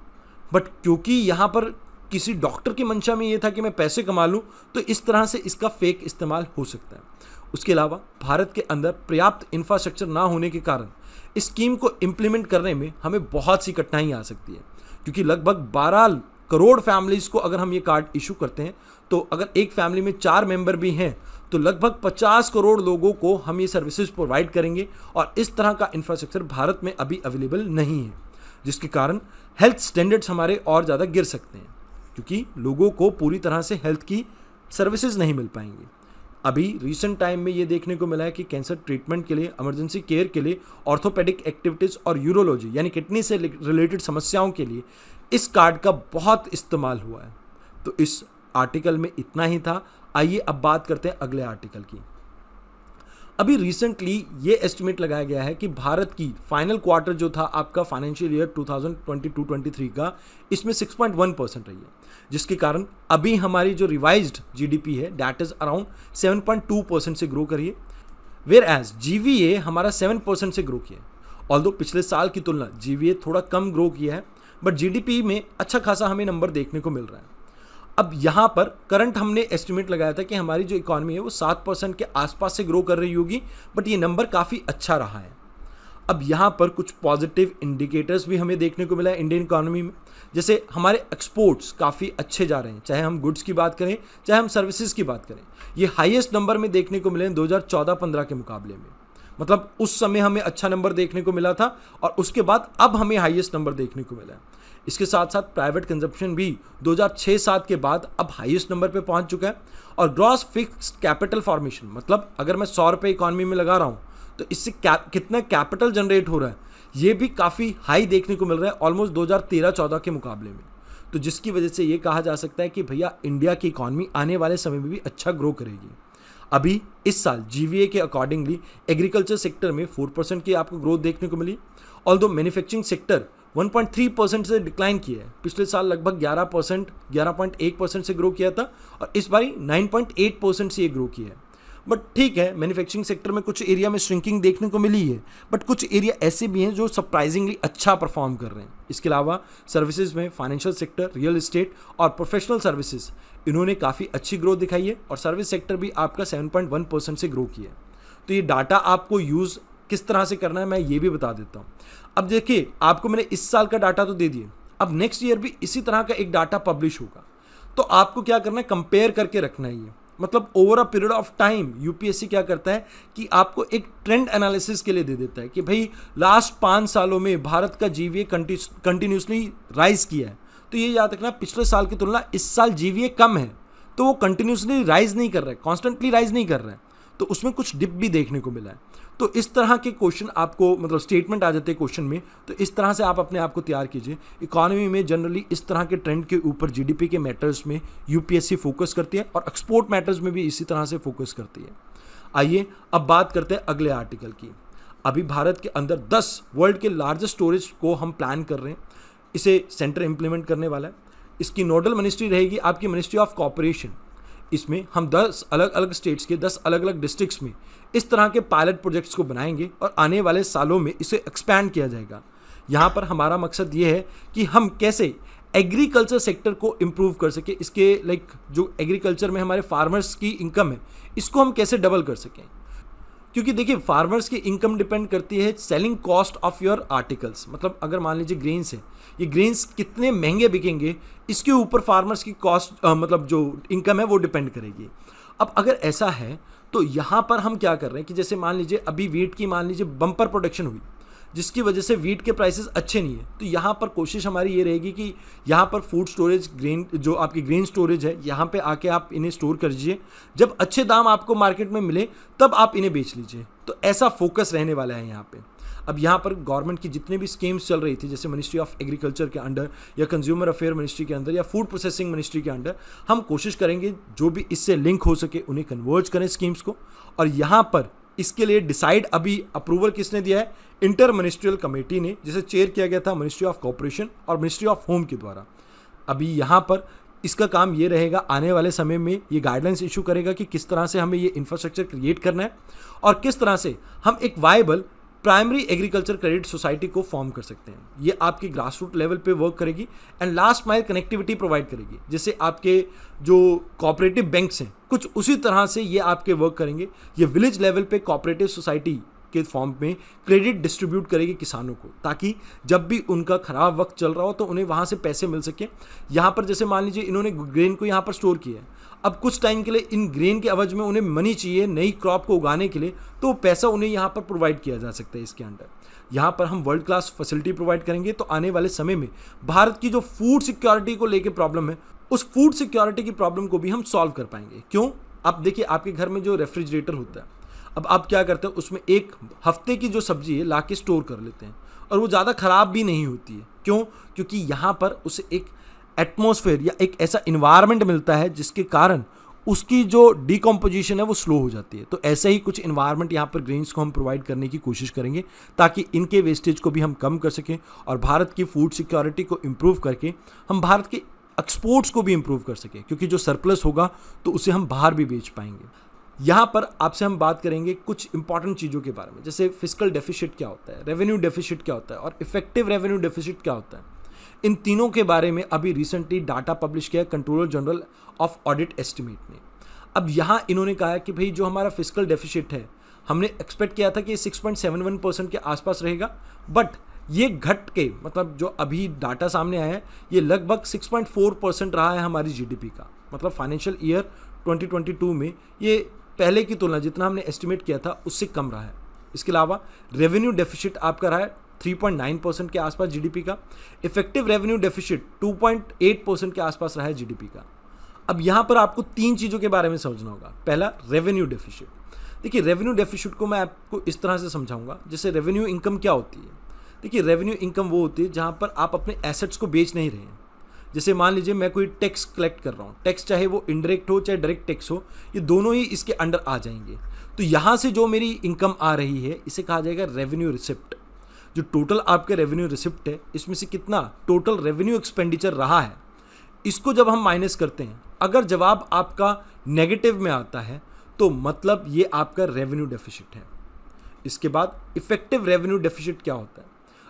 बट क्योंकि यहाँ पर किसी डॉक्टर की मंशा में ये था कि मैं पैसे कमा लूँ, तो इस तरह से इसका फेक इस्तेमाल हो सकता है। उसके अलावा भारत के अंदर पर्याप्त इंफ्रास्ट्रक्चर ना होने के कारण इस स्कीम को इम्प्लीमेंट करने में हमें बहुत सी कठिनाई आ सकती है, क्योंकि लगभग 12 करोड़ फैमिलीज़ को अगर हम ये कार्ड इशू करते हैं, तो अगर एक फैमिली में 4 मेंबर भी हैं तो लगभग 50 करोड़ लोगों को हम ये सर्विसेज प्रोवाइड करेंगे, और इस तरह का इंफ्रास्ट्रक्चर भारत में अभी अवेलेबल नहीं है, जिसके कारण हेल्थ स्टैंडर्ड्स हमारे और ज़्यादा गिर सकते हैं, क्योंकि लोगों को पूरी तरह से हेल्थ की सर्विसेज नहीं मिल पाएंगी। अभी रिसेंट टाइम में ये देखने को मिला है कि कैंसर ट्रीटमेंट के लिए, इमरजेंसी केयर के लिए, ऑर्थोपेडिक एक्टिविटीज़ और यूरोलॉजी यानी किडनी से रिलेटेड समस्याओं के लिए इस कार्ड का बहुत इस्तेमाल हुआ है। तो इस आर्टिकल में इतना ही था। आइए अब बात करते हैं अगले आर्टिकल की। अभी रिसेंटली ये एस्टिमेट लगाया गया है कि भारत की फाइनल क्वार्टर जो था आपका फाइनेंशियल ईयर 2022-23 का, इसमें 6.1% रही है, जिसके कारण अभी हमारी जो रिवाइज्ड जीडीपी है दैट इज अराउंड 7.2% से ग्रो करी है, वेयर एज जीवीए हमारा 7% से ग्रो किया है। ऑल्दो पिछले साल की तुलना जीवीए थोड़ा कम ग्रो किया है, बट जीडीपी में अच्छा खासा हमें नंबर देखने को मिल रहा है। अब यहाँ पर करंट हमने एस्टिमेट लगाया था कि हमारी जो इकॉनमी है वो 7% के आसपास से ग्रो कर रही होगी, बट ये नंबर काफ़ी अच्छा रहा है। अब यहाँ पर कुछ पॉजिटिव इंडिकेटर्स भी हमें देखने को मिला है इंडियन इकॉनमी में, जैसे हमारे एक्सपोर्ट्स काफ़ी अच्छे जा रहे हैं, चाहे हम गुड्स की बात करें चाहे हम सर्विसेज की बात करें। ये हाईएस्ट नंबर में देखने को मिले हैं 2014-15 के मुकाबले में, मतलब उस समय हमें अच्छा नंबर देखने को मिला था और उसके बाद अब हमें हाईएस्ट नंबर देखने को मिला है। इसके साथ साथ प्राइवेट कंजप्शन भी 2006-07 के बाद अब हाईएस्ट नंबर पे पहुंच चुका है, और ग्रॉस फिक्स्ड कैपिटल फॉर्मेशन, मतलब अगर मैं 100 रुपये इकॉनमी में लगा रहा हूं तो इससे कितना कैपिटल जनरेट हो रहा है, ये भी काफ़ी हाई देखने को मिल रहा है, ऑलमोस्ट 2013-14 के मुकाबले में। तो जिसकी वजह से ये कहा जा सकता है कि भैया इंडिया की इकॉनमी आने वाले समय में भी अच्छा ग्रो करेगी। अभी इस साल जीवीए के अकॉर्डिंगली एग्रीकल्चर सेक्टर में 4% की आपको ग्रोथ देखने को मिली, ऑल्दो मैन्युफैक्चरिंग सेक्टर 1.3% से डिक्लाइन किया है। पिछले साल लगभग 11.1% से ग्रो किया था और इस बारी 9.8% से ये ग्रो किया है। बट ठीक है, मैन्युफैक्चरिंग सेक्टर में कुछ एरिया में श्रिंकिंग देखने को मिली है, बट कुछ एरिया ऐसे भी हैं जो सरप्राइजिंगली अच्छा परफॉर्म कर रहे हैं। इसके अलावा सर्विसेज में फाइनेंशियल सेक्टर, रियल एस्टेट और प्रोफेशनल सर्विसेज इन्होंने काफ़ी अच्छी ग्रोथ दिखाई है और सर्विस सेक्टर भी आपका 7.1% से ग्रो किया है। तो ये डाटा आपको यूज़ किस तरह से करना है मैं ये भी बता देता हूँ। अब देखिए, आपको मैंने इस साल का डाटा तो दे दिए, अब नेक्स्ट ईयर भी इसी तरह का एक डाटा पब्लिश होगा, तो आपको क्या करना है, कंपेयर करके रखना है। ये मतलब over a period of time UPSC क्या करता है कि आपको एक ट्रेंड एनालिसिस के लिए दे देता है कि भाई लास्ट 5 सालों में भारत का जीवीए कंटिन्यूसली राइज किया है। तो ये याद रखना, पिछले साल की तुलना इस साल जीवीए कम है, तो वो कंटिन्यूसली राइज नहीं कर रहा है, कॉन्स्टेंटली राइज नहीं कर रहा है, तो उसमें कुछ डिप भी देखने को मिला है। तो इस तरह के क्वेश्चन आपको मतलब स्टेटमेंट आ जाते हैं क्वेश्चन में, तो इस तरह से आप अपने आप को तैयार कीजिए। इकोनॉमी में जनरली इस तरह के ट्रेंड के ऊपर जीडीपी के मैटर्स में यूपीएससी फोकस करती है और एक्सपोर्ट मैटर्स में भी इसी तरह से फोकस करती है। आइए अब बात करते हैं अगले आर्टिकल की। अभी भारत के अंदर 10 वर्ल्ड के लार्जेस्ट स्टोरेज को हम प्लान कर रहे हैं, इसे सेंटर इम्प्लीमेंट करने वाला है। इसकी नोडल मिनिस्ट्री रहेगी आपकी मिनिस्ट्री ऑफ कॉर्पोरेशन। इसमें हम 10 अलग अलग स्टेट्स के 10 अलग अलग डिस्ट्रिक्ट्स में इस तरह के पायलट प्रोजेक्ट्स को बनाएंगे और आने वाले सालों में इसे एक्सपैंड किया जाएगा। यहाँ पर हमारा मकसद ये है कि हम कैसे एग्रीकल्चर सेक्टर को इम्प्रूव कर सके, इसके जो एग्रीकल्चर में हमारे फार्मर्स की इनकम है इसको हम कैसे डबल कर सकें। क्योंकि देखिए, फार्मर्स की इनकम डिपेंड करती है selling cost of your articles. मतलब अगर मान लीजिए ग्रेन्स है, ये ग्रेन्स कितने महंगे बिकेंगे इसके ऊपर फार्मर्स की कॉस्ट मतलब जो इनकम है वो डिपेंड करेगी। अब अगर ऐसा है तो यहाँ पर हम क्या कर रहे हैं कि जैसे मान लीजिए अभी वीट की मान लीजिए बम्पर प्रोडक्शन हुई, जिसकी वजह से वीट के प्राइसेस अच्छे नहीं है, तो यहाँ पर कोशिश हमारी ये रहेगी कि यहाँ पर फूड स्टोरेज, ग्रेन जो आपकी ग्रेन स्टोरेज है, यहाँ पे आके आप इन्हें स्टोर कर लीजिए, जब अच्छे दाम आपको मार्केट में मिले तब आप इन्हें बेच लीजिए। तो ऐसा फोकस रहने वाला है यहाँ पे। अब यहाँ पर गवर्नमेंट की जितने भी स्कीम्स चल रही थी, जैसे मिनिस्ट्री ऑफ एग्रीकल्चर के अंडर या कंज्यूमर अफेयर मिनिस्ट्री के अंदर या फूड प्रोसेसिंग मिनिस्ट्री के अंडर, हम कोशिश करेंगे जो भी इससे लिंक हो सके उन्हें कन्वर्ज करें स्कीम्स को। और यहाँ पर इसके लिए डिसाइड अभी अप्रूवल किसने दिया है, इंटर मिनिस्ट्रियल कमेटी ने, जिसे चेयर किया गया था मिनिस्ट्री ऑफ कॉर्पोरेशन और मिनिस्ट्री ऑफ होम के द्वारा। अभी यहाँ पर इसका काम ये रहेगा, आने वाले समय में ये गाइडलाइंस इशू करेगा कि किस तरह से हमें ये इंफ्रास्ट्रक्चर क्रिएट करना है और किस तरह से हम एक viable primary agriculture credit society को फॉर्म कर सकते हैं। ये आपकी ग्रास रूट लेवल पे वर्क करेगी and last mile connectivity provide करेगी। जैसे आपके जो कोऑपरेटिव बैंक्स हैं कुछ उसी तरह से ये आपके वर्क करेंगे। ये विलेज लेवल पे कोऑपरेटिव सोसाइटी के फॉर्म में क्रेडिट डिस्ट्रीब्यूट करेगी किसानों को, ताकि जब भी उनका खराब वक्त चल रहा हो तो उन्हें वहाँ से पैसे मिल सके। यहाँ पर जैसे मान लीजिए इन्होंने ग्रेन को यहाँ पर स्टोर किया है, अब कुछ टाइम के लिए इन ग्रेन के एवज में उन्हें मनी चाहिए नई क्रॉप को उगाने के लिए, तो पैसा उन्हें यहाँ पर प्रोवाइड किया जा सकता है। इसके अंडर यहाँ पर हम वर्ल्ड क्लास फैसिलिटी प्रोवाइड करेंगे, तो आने वाले समय में भारत की जो फूड सिक्योरिटी को लेकर प्रॉब्लम है, उस फूड सिक्योरिटी की प्रॉब्लम को भी हम सॉल्व कर पाएंगे। क्यों? अब देखिए, आपके घर में जो रेफ्रिजरेटर होता है, अब आप क्या करते हैं, उसमें एक हफ्ते की जो सब्जी है ला के स्टोर कर लेते हैं और वो ज़्यादा ख़राब भी नहीं होती है। क्यों? क्योंकि यहाँ पर उसे एक एटमॉस्फेयर या एक ऐसा इन्वायरमेंट मिलता है जिसके कारण उसकी जो डिकम्पोजिशन है वो स्लो हो जाती है। तो ऐसे ही कुछ इन्वायरमेंट यहाँ पर ग्रेन्स को हम प्रोवाइड करने की कोशिश करेंगे, ताकि इनके वेस्टेज को भी हम कम कर सकें और भारत की फूड सिक्योरिटी को इम्प्रूव करके हम भारत के एक्सपोर्ट्स को भी इम्प्रूव कर सकें, क्योंकि जो सरप्लस होगा तो उसे हम बाहर भी बेच पाएंगे। यहाँ पर आपसे हम बात करेंगे कुछ इंपॉर्टेंट चीज़ों के बारे में, जैसे फिस्कल डेफिसिट क्या होता है, रेवेन्यू डेफिसिट क्या होता है और इफेक्टिव रेवेन्यू डेफिसिट क्या होता है। इन तीनों के बारे में अभी रिसेंटली डाटा पब्लिश किया controller general of audit estimate ने। अब यहाँ इन्होंने कहा है कि भाई जो हमारा फिस्कल डेफिसिट है, हमने एक्सपेक्ट किया था कि 6.71% के आसपास रहेगा, बट ये घट के मतलब जो अभी डाटा सामने आया है ये लगभग 6.4% रहा है हमारी जीडीपी का। मतलब फाइनेंशियल ईयर 2022 में ये पहले की तुलना जितना हमने एस्टिमेट किया था उससे कम रहा है। इसके अलावा रेवेन्यू डेफिसिट आपका रहा है 3.9% के आसपास जीडीपी का। इफेक्टिव रेवेन्यू डेफिसिट 2.8% के आसपास रहा है जीडीपी का। अब यहाँ पर आपको 3 चीज़ों के बारे में समझना होगा। पहला, रेवेन्यू डेफिसिट। देखिए, रेवेन्यू डेफिसिट को मैं आपको इस तरह से समझाऊंगा, जैसे रेवेन्यू इनकम क्या होती है। देखिए रेवेन्यू इनकम वो होती है जहाँ पर आप अपने एसेट्स को बेच नहीं रहे हैं। जैसे मान लीजिए मैं कोई टैक्स कलेक्ट कर रहा हूँ, टैक्स चाहे वो इनडायरेक्ट हो चाहे डायरेक्ट टैक्स हो, ये दोनों ही इसके अंडर आ जाएंगे। तो यहाँ से जो मेरी इनकम आ रही है इसे कहा जाएगा रेवेन्यू रिसिप्ट। जो टोटल आपके रेवेन्यू रिसिप्ट है इसमें से कितना टोटल रेवेन्यू एक्सपेंडिचर रहा है, इसको जब हम माइनस करते हैं, अगर जवाब आपका नेगेटिव में आता है तो मतलब ये आपका रेवेन्यू डेफिसिट है। इसके बाद इफेक्टिव रेवेन्यू डेफिसिट क्या होता है?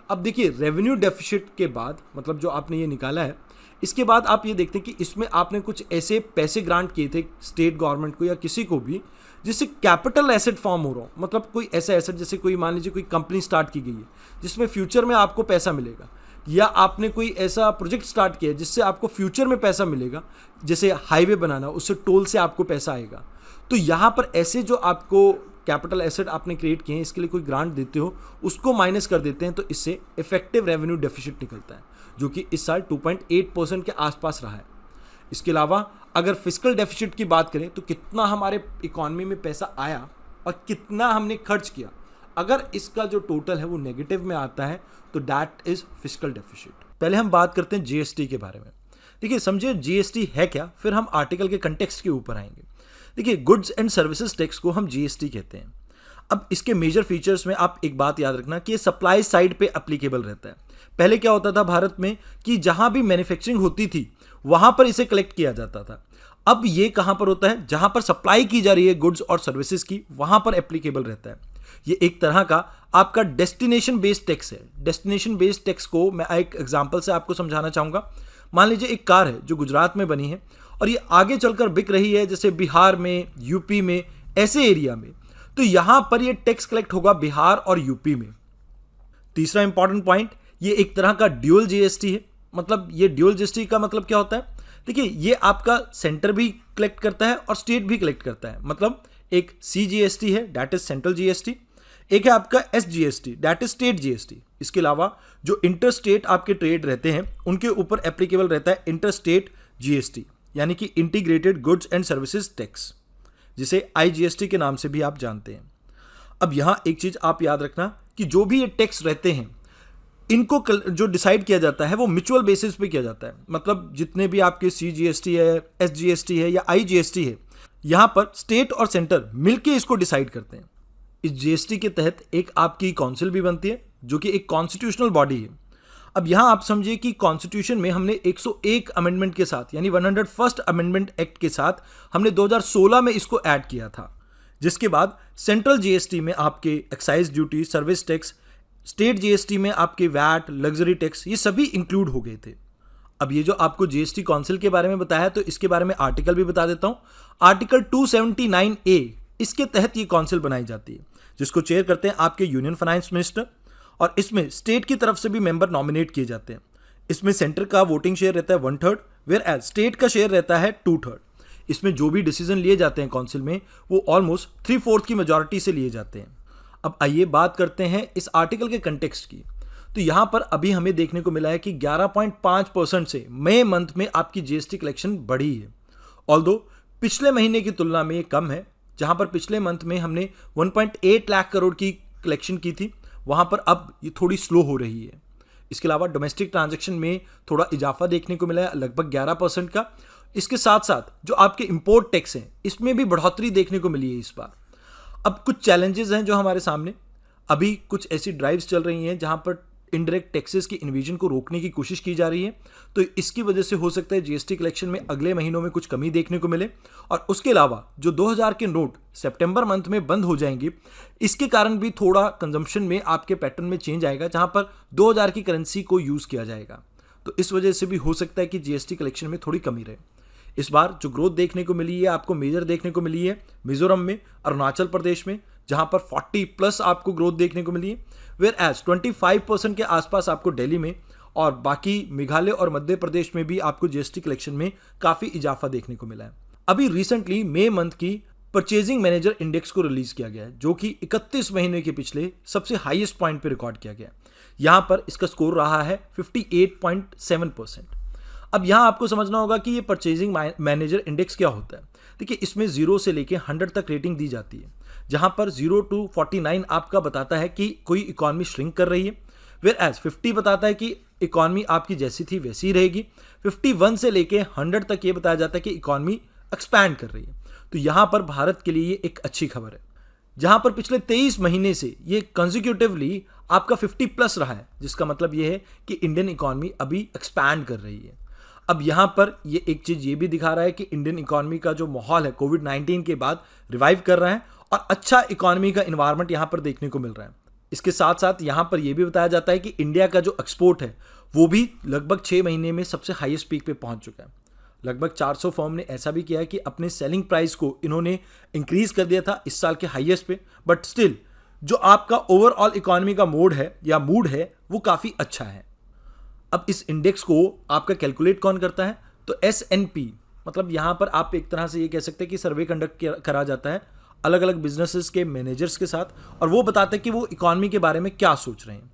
अब देखिए रेवेन्यू डेफिसिट के बाद मतलब जो आपने ये निकाला है, इसके बाद आप ये देखते हैं कि इसमें आपने कुछ ऐसे पैसे ग्रांट किए थे स्टेट गवर्नमेंट को या किसी को भी जिससे कैपिटल एसेट फॉर्म हो रहा हो। मतलब कोई ऐसा एसेट, जैसे कोई मान लीजिए कोई कंपनी स्टार्ट की गई है जिसमें फ्यूचर में आपको पैसा मिलेगा, या आपने कोई ऐसा प्रोजेक्ट स्टार्ट किया जिससे आपको फ्यूचर में पैसा मिलेगा, जैसे हाईवे बनाना, उससे टोल से आपको पैसा आएगा। तो यहाँ पर ऐसे जो आपको कैपिटल एसेट आपने क्रिएट किए हैं, इसके लिए कोई ग्रांट देते हो, उसको माइनस कर देते हैं, तो इससे इफेक्टिव रेवेन्यू डेफिसिट निकलता है, जो कि इस साल 2.8% के आसपास रहा है। इसके अलावा अगर फिस्कल डेफिसिट की बात करें तो कितना हमारे इकॉनमी में पैसा आया और कितना हमने खर्च किया, अगर इसका जो टोटल है वो नेगेटिव में आता है तो दैट इज फिस्कल डेफिसिट। पहले हम बात करते हैं जीएसटी के बारे में। देखिए समझिए जीएसटी है क्या, फिर हम आर्टिकल के कंटेक्स्ट के ऊपर आएंगे। देखिए गुड्स एंड सर्विसेज टैक्स को हम जीएसटी कहते हैं। अब इसके मेजर फीचर्स में आप एक बात याद रखना कि ये सप्लाई साइड पे एप्लीकेबल रहता है। पहले क्या होता था भारत में कि जहां भी मैन्युफैक्चरिंग होती थी वहां पर इसे कलेक्ट किया जाता था। अब ये कहां पर होता है, जहां पर सप्लाई की जा रही है गुड्स और सर्विसेज की, वहां पर एप्लीकेबल रहता है। ये एक तरह का आपका डेस्टिनेशन बेस्ड टैक्स है। डेस्टिनेशन बेस्ड टैक्स को मैं एक एग्जांपल से आपको समझाना चाहूंगा। मान लीजिए एक कार है जो गुजरात में बनी है और ये आगे चलकर बिक रही है जैसे बिहार में, यूपी में, ऐसे एरिया में, तो यहां पर ये टैक्स कलेक्ट होगा बिहार और यूपी में। तीसरा इंपॉर्टेंट पॉइंट, ये एक तरह का ड्यूअल जीएसटी है। मतलब ये ड्यूअल जीएसटी का मतलब क्या होता है? देखिए ये आपका सेंटर भी कलेक्ट करता है और स्टेट भी कलेक्ट करता है। मतलब एक सीजीएसटी है दैट इज सेंट्रल जीएसटी, एक है आपका SGST that is state GST. इसके अलावा जो इंटर स्टेट आपके ट्रेड रहते हैं उनके ऊपर एप्लीकेबल रहता है इंटर स्टेट जीएसटी, यानी कि integrated goods and services tax, जिसे आईजीएसटी के नाम से भी आप जानते हैं। अब यहां एक चीज आप याद रखना कि जो भी ये टैक्स रहते हैं इनको जो डिसाइड किया जाता है वो म्यूचुअल बेसिस पे किया जाता है। मतलब जितने भी आपके सीजीएसटी है, एसजीएसटी है या आईजीएसटी है, यहां पर स्टेट और सेंटर मिलके इसको डिसाइड करते हैं। इस जीएसटी के तहत एक आपकी काउंसिल भी बनती है जो कि एक कॉन्स्टिट्यूशनल बॉडी है। अब यहां आप समझिए कि कॉन्स्टिट्यूशन में हमने 101 अमेंडमेंट के साथ, यानी 101st अमेंडमेंट एक्ट के साथ हमने 2016 में इसको ऐड किया था, जिसके बाद सेंट्रल जीएसटी में आपके excise duty, service tax, state GST में आपके वैट, लग्जरी टैक्स, ये सभी इंक्लूड हो गए थे। अब ये जो आपको जीएसटी काउंसिल के बारे में बताया तो इसके बारे में आर्टिकल भी बता देता हूं। आर्टिकल 279A, इसके तहत ये काउंसिल बनाई जाती है जिसको चेयर करते हैं आपके यूनियन फाइनेंस मिनिस्टर, और इसमें स्टेट की तरफ से भी मेंबर नॉमिनेट किए जाते हैं। इसमें सेंटर का वोटिंग शेयर रहता है 1/3, वेयर एज स्टेट का शेयर रहता है 2/3। इसमें जो भी डिसीजन लिए जाते हैं काउंसिल में वो ऑलमोस्ट 3/4 की मेजॉरिटी से लिए जाते हैं। अब आइए बात करते हैं इस आर्टिकल के कंटेक्स्ट की। तो यहां पर अभी हमें देखने को मिला है कि 11.5% से मई मंथ में आपकी जीएसटी कलेक्शन बढ़ी है। ऑल्दो पिछले महीने की तुलना में ये कम है, जहां पर पिछले मंथ में हमने 1.8 लाख करोड़ की कलेक्शन की थी, वहां पर अब ये थोड़ी स्लो हो रही है। इसके अलावा डोमेस्टिक ट्रांजैक्शन में थोड़ा इजाफा देखने को मिला है, लगभग 11% का। इसके साथ साथ जो आपके इंपोर्ट टैक्स हैं इसमें भी बढ़ोतरी देखने को मिली है इस बार। अब कुछ चैलेंजेस हैं जो हमारे सामने, अभी कुछ ऐसी ड्राइव्स चल रही हैं जहां पर इनडायरेक्ट टैक्सेस की इन्वेजन को रोकने की कोशिश की जा रही है, तो इसकी वजह से हो सकता है जीएसटी कलेक्शन में अगले महीनों में कुछ कमी देखने को मिले। और उसके अलावा जो 2000 के नोट सितंबर मंथ में बंद हो जाएंगे, इसके कारण भी थोड़ा कंजम्पशन में आपके पैटर्न में चेंज आएगा, जहां पर 2000 की करेंसी को यूज किया जाएगा। तो इस वजह से भी हो सकता है कि जीएसटी कलेक्शन में थोड़ी कमी रहे। इस बार जो ग्रोथ देखने को मिली है आपको मेजर देखने को मिली है मिजोरम में, अरुणाचल प्रदेश में, जहां पर 40+ आपको ग्रोथ देखने को मिली है, वेयर एज 25% के आसपास आपको दिल्ली में, और बाकी मेघालय और मध्य प्रदेश में भी आपको जीएसटी कलेक्शन में काफी इजाफा देखने को मिला है। अभी रिसेंटली मई मंथ की परचेजिंग मैनेजर इंडेक्स को रिलीज किया गया है, जो कि 31 महीने के पिछले सबसे हाईएस्ट पॉइंट पे रिकॉर्ड किया गया। यहां पर इसका स्कोर रहा है 58.7%। अब यहां आपको समझना होगा कि ये परचेजिंग मैनेजर इंडेक्स क्या होता है। देखिए इसमें 0 से लेके 100 तक रेटिंग दी जाती है, जहां पर 0 to 49 आपका बताता है कि कोई इकॉनमी श्रिंक कर रही है, वेयर एज 50 बताता है कि इकॉनमी आपकी जैसी थी वैसी ही रहेगी। 51 से लेके 100 तक ये बताया जाता है कि इकॉनमी एक्सपैंड कर रही है। तो यहां पर भारत के लिए ये एक अच्छी खबर है, जहां पर पिछले 23 महीने से ये कंसेक्यूटिवली आपका 50 प्लस रहा है, जिसका मतलब ये है कि इंडियन इकॉनमी अभी एक्सपैंड कर रही है। अब यहां पर ये एक चीज ये भी दिखा रहा है कि इंडियन इकॉनमी का जो माहौल है कोविड-19 के बाद रिवाइव कर रहा है और अच्छा इकॉनमी का इन्वायरमेंट यहां पर देखने को मिल रहा है। इसके साथ साथ यहां पर यह भी बताया जाता है कि इंडिया का जो एक्सपोर्ट है वो भी लगभग 6 महीने में सबसे हाईएस्ट पीक पे पहुंच चुका है। लगभग 400 फर्म ने ऐसा भी किया है कि अपने सेलिंग प्राइस को इन्होंने इंक्रीज कर दिया था इस साल के हाईएस्ट पे, बट स्टिल जो आपका ओवरऑल इकॉनमी का मोड है या मूड है वो काफ़ी अच्छा है। अब इस इंडेक्स को आपका कैलकुलेट कौन करता है, तो S&P, मतलब यहाँ पर आप एक तरह से ये कह सकते हैं कि सर्वे कंडक्ट करा जाता है अलग अलग बिजनेसेस के मैनेजर्स के साथ और वो बताते हैं कि वो इकॉनमी के बारे में क्या सोच रहे हैं।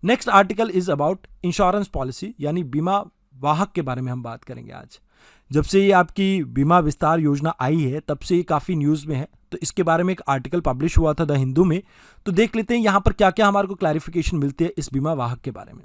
Next article is about insurance policy, यानी बीमा वाहक के बारे में हम बात करेंगे आज। जब से ये आपकी बीमा विस्तार योजना आई है तब से ये काफ़ी न्यूज़ में है, तो इसके बारे में एक आर्टिकल पब्लिश हुआ था द हिंदू में। तो देख लेते हैं यहाँ पर क्या क्या हमारे को क्लैरिफिकेशन मिलती है इस बीमा वाहक के बारे में।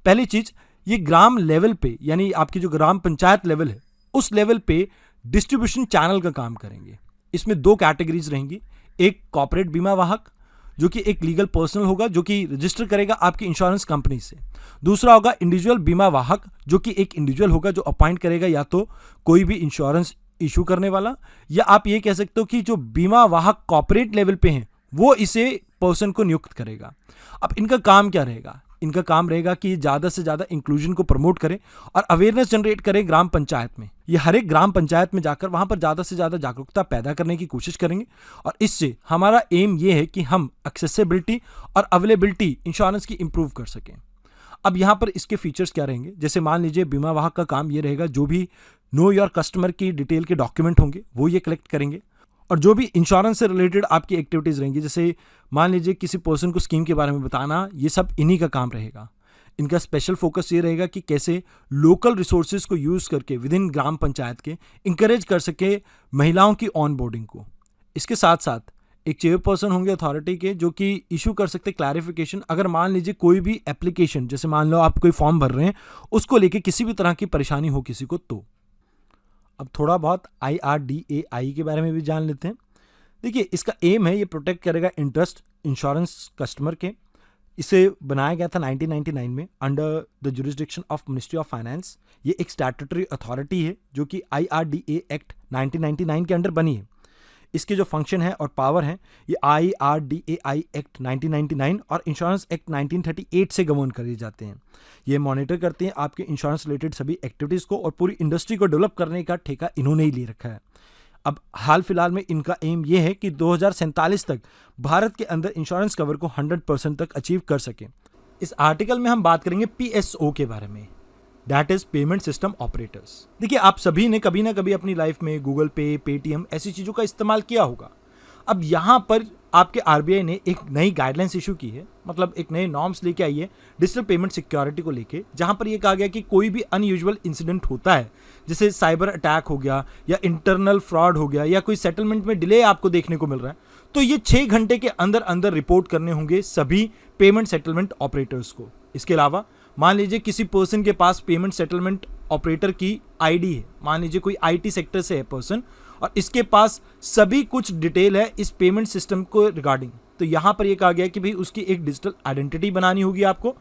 पहली चीज़, ये ग्राम लेवल पे, यानी आपकी जो ग्राम पंचायत लेवल है उस लेवल पे डिस्ट्रीब्यूशन चैनल का काम करेंगे। इसमें 2 कैटेगरीज रहेंगी, एक कॉर्पोरेट बीमा वाहक जो कि एक लीगल पर्सनल होगा जो कि रजिस्टर करेगा आपकी इंश्योरेंस कंपनी से। दूसरा होगा इंडिविजुअल बीमा वाहक जो कि एक इंडिविजुअल होगा जो अपॉइंट करेगा या तो कोई भी इंश्योरेंस इशू करने वाला, या आप ये कह सकते हो कि जो बीमा वाहक कॉर्पोरेट लेवल पे हैं वो इसे पर्सन को नियुक्त करेगा। अब इनका काम क्या रहेगा, इनका काम रहेगा कि ज़्यादा से ज़्यादा इंक्लूजन को प्रमोट करें और अवेयरनेस जनरेट करें ग्राम पंचायत में। ये हर एक ग्राम पंचायत में जाकर वहाँ पर ज़्यादा से ज़्यादा जागरूकता पैदा करने की कोशिश करेंगे और इससे हमारा एम ये है कि हम एक्सेसिबिलिटी और अवेलेबिलिटी इंश्योरेंस की इंप्रूव कर सकें। अब यहाँ पर इसके फीचर्स क्या रहेंगे, जैसे मान लीजिए बीमा वाहक का काम ये रहेगा जो भी नो योर कस्टमर की डिटेल के डॉक्यूमेंट होंगे वो ये कलेक्ट करेंगे, और जो भी इंश्योरेंस से रिलेटेड आपकी एक्टिविटीज़ रहेंगी, जैसे मान लीजिए किसी पर्सन को स्कीम के बारे में बताना, ये सब इन्हीं का काम रहेगा। इनका स्पेशल फोकस ये रहेगा कि कैसे लोकल रिसोर्सेज को यूज़ करके विद इन ग्राम पंचायत के इंकरेज कर सके महिलाओं की ऑन बोर्डिंग को। इसके साथ साथ एक चेयरपर्सन होंगे अथॉरिटी के जो कि इशू कर सकते क्लैरिफिकेशन, अगर मान लीजिए कोई भी एप्लीकेशन, जैसे मान लो आप कोई फॉर्म भर रहे हैं उसको लेके किसी भी तरह की परेशानी हो किसी को। तो अब थोड़ा बहुत IRDAI के बारे में भी जान लेते हैं। देखिए इसका एम है ये प्रोटेक्ट करेगा इंटरेस्ट इंश्योरेंस कस्टमर के। इसे बनाया गया था 1999 में under the jurisdiction of ministry of finance. ये एक स्टैट्यूटरी अथॉरिटी है जो कि IRDA एक्ट 1999 के अंडर बनी है। इसके जो फंक्शन है और पावर है ये IRDAI एक्ट 1999 और इंश्योरेंस एक्ट 1938 से गवर्न करे जाते हैं। ये मॉनिटर करते हैं आपके इंश्योरेंस रिलेटेड सभी एक्टिविटीज़ को और पूरी इंडस्ट्री को डेवलप करने का ठेका इन्होंने ही ले रखा है। अब हाल फिलहाल में इनका एम ये है कि 2047 तक भारत के अंदर इंश्योरेंस कवर को 100% तक अचीव कर सके। इस आर्टिकल में हम बात करेंगे PSO के बारे में, that is payment system operators. देखिए आप सभी ने कभी ना कभी अपनी लाइफ में गूगल पे, पेटीएम ऐसी चीज़ों का इस्तेमाल किया होगा। अब यहाँ पर आपके RBI ने एक नई गाइडलाइंस इशू की है, मतलब एक नए नॉर्म्स लेके आई है डिजिटल पेमेंट सिक्योरिटी को लेके, जहाँ पर ये कहा गया कि कोई भी अनयूजुअल इंसिडेंट होता है, जैसे साइबर अटैक हो गया या इंटरनल फ्रॉड हो गया या कोई सेटलमेंट में डिले आपको देखने को मिल रहा है, तो ये 6 घंटे के अंदर अंदर रिपोर्ट करने होंगे सभी पेमेंट सेटलमेंट ऑपरेटर्स को। इसके अलावा मान लीजिए किसी पर्सन के पास पेमेंट सेटलमेंट ऑपरेटर की ID है, मान लीजिए कोई IT सेक्टर से है पर्सन और इसके पास सभी कुछ डिटेल है इस पेमेंट सिस्टम को रिगार्डिंग, तो यहाँ पर ये कहा गया कि भाई उसकी एक डिजिटल आइडेंटिटी बनानी होगी आपको।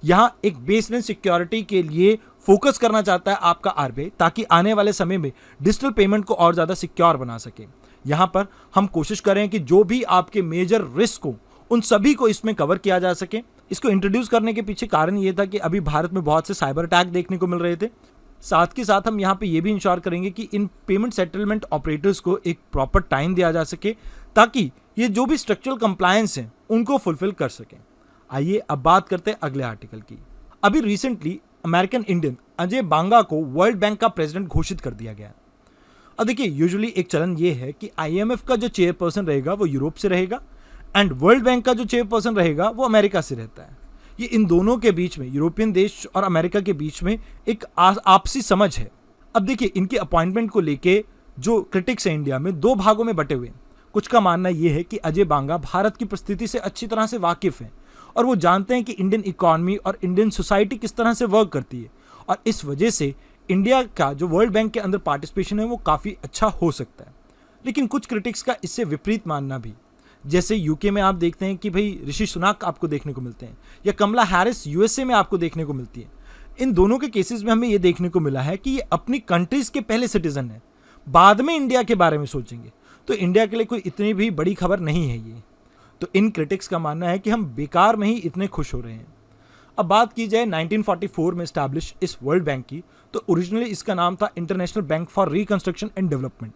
यहाँ एक बेसलाइन सिक्योरिटी के लिए फोकस करना चाहता है आपका RBI, ताकि आने वाले समय में डिजिटल पेमेंट को और ज़्यादा सिक्योर बना सके। यहाँ पर हम कोशिश करें कि जो भी आपके मेजर रिस्क हो उन सभी को इसमें कवर किया जा सके। इसको इंट्रोड्यूस करने के पीछे कारण ये था कि अभी भारत में बहुत से साइबर अटैक देखने को मिल रहे थे। साथ के साथ हम यहाँ पे ये भी इंश्योर करेंगे कि इन पेमेंट सेटलमेंट ऑपरेटर्स को एक प्रॉपर टाइम दिया जा सके ताकि ये जो भी स्ट्रक्चरल कंप्लायंस हैं उनको फुलफिल कर सकें। आइए अब बात करते हैं अगले आर्टिकल की। अभी रिसेंटली अमेरिकन इंडियन अजय बांगा को वर्ल्ड बैंक का प्रेसिडेंट घोषित कर दिया गया। अब देखिए यूजुअली एक चलन ये है कि IMF का जो चेयरपर्सन रहेगा वो यूरोप से रहेगा एंड वर्ल्ड बैंक का जो चेयरपर्सन रहेगा वो अमेरिका से रहता है। ये इन दोनों के बीच में, यूरोपियन देश और अमेरिका के बीच में एक आपसी समझ है। अब देखिए इनके अपॉइंटमेंट को लेके जो क्रिटिक्स हैं इंडिया में 2 भागों में बटे हुए हैं। कुछ का मानना यह है कि अजय बांगा भारत की परिस्थिति से अच्छी तरह से वाकिफ हैं और वो जानते हैं कि इंडियन इकोनॉमी और इंडियन सोसाइटी किस तरह से वर्क करती है, और इस वजह से इंडिया का जो वर्ल्ड बैंक के अंदर पार्टिसिपेशन है वो काफ़ी अच्छा हो सकता है। लेकिन कुछ क्रिटिक्स का इससे विपरीत मानना भी, जैसे यूके में आप देखते हैं कि भाई ऋषि सुनाक आपको देखने को मिलते हैं, या कमला हैरिस यूएसए में आपको देखने को मिलती है। इन दोनों के केसेस में हमें ये देखने को मिला है कि ये अपनी कंट्रीज के पहले सिटीजन है, बाद में इंडिया के बारे में सोचेंगे, तो इंडिया के लिए कोई इतनी भी बड़ी खबर नहीं है ये। तो इन क्रिटिक्स का मानना है कि हम बेकार में ही इतने खुश हो रहे हैं। अब बात की जाए 1944 में इस्टेब्लिश इस वर्ल्ड बैंक की, तो ओरिजिनली इसका नाम था international bank for reconstruction and development.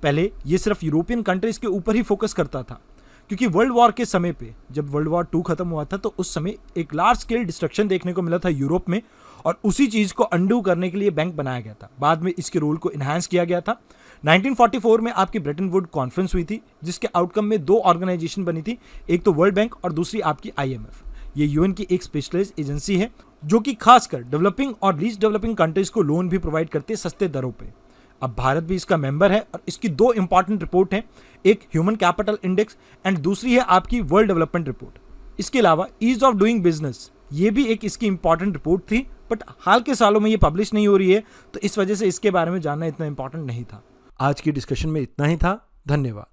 पहले ये सिर्फ यूरोपियन कंट्रीज के ऊपर ही फोकस करता था, क्योंकि वर्ल्ड वॉर के समय पे जब वर्ल्ड वॉर 2 खत्म हुआ था तो उस समय एक लार्ज स्केल डिस्ट्रक्शन देखने को मिला था यूरोप में, और उसी चीज़ को अंडू करने के लिए बैंक बनाया गया था। बाद में इसके रोल को इन्हांस किया गया था। 1944 में आपकी ब्रेटन वुड कॉन्फ्रेंस हुई थी, जिसके आउटकम में 2 ऑर्गेनाइजेशन बनी थी, एक तो वर्ल्ड बैंक और दूसरी आपकी IMF। ये यूएन की एक स्पेशलाइज्ड एजेंसी है जो कि खासकर डेवलपिंग और लीस्ट डेवलपिंग कंट्रीज को लोन भी प्रोवाइड करती है सस्ते दरों पे। अब भारत भी इसका मेंबर है, और इसकी 2 इंपॉर्टेंट रिपोर्ट हैं, एक ह्यूमन कैपिटल इंडेक्स एंड दूसरी है आपकी वर्ल्ड डेवलपमेंट रिपोर्ट। इसके अलावा ईज ऑफ डूइंग बिजनेस, ये भी एक इसकी इंपॉर्टेंट रिपोर्ट थी, बट हाल के सालों में ये पब्लिश नहीं हो रही है, तो इस वजह से इसके बारे में जानना इतना इंपॉर्टेंट नहीं था। आज की डिस्कशन में इतना ही था। धन्यवाद।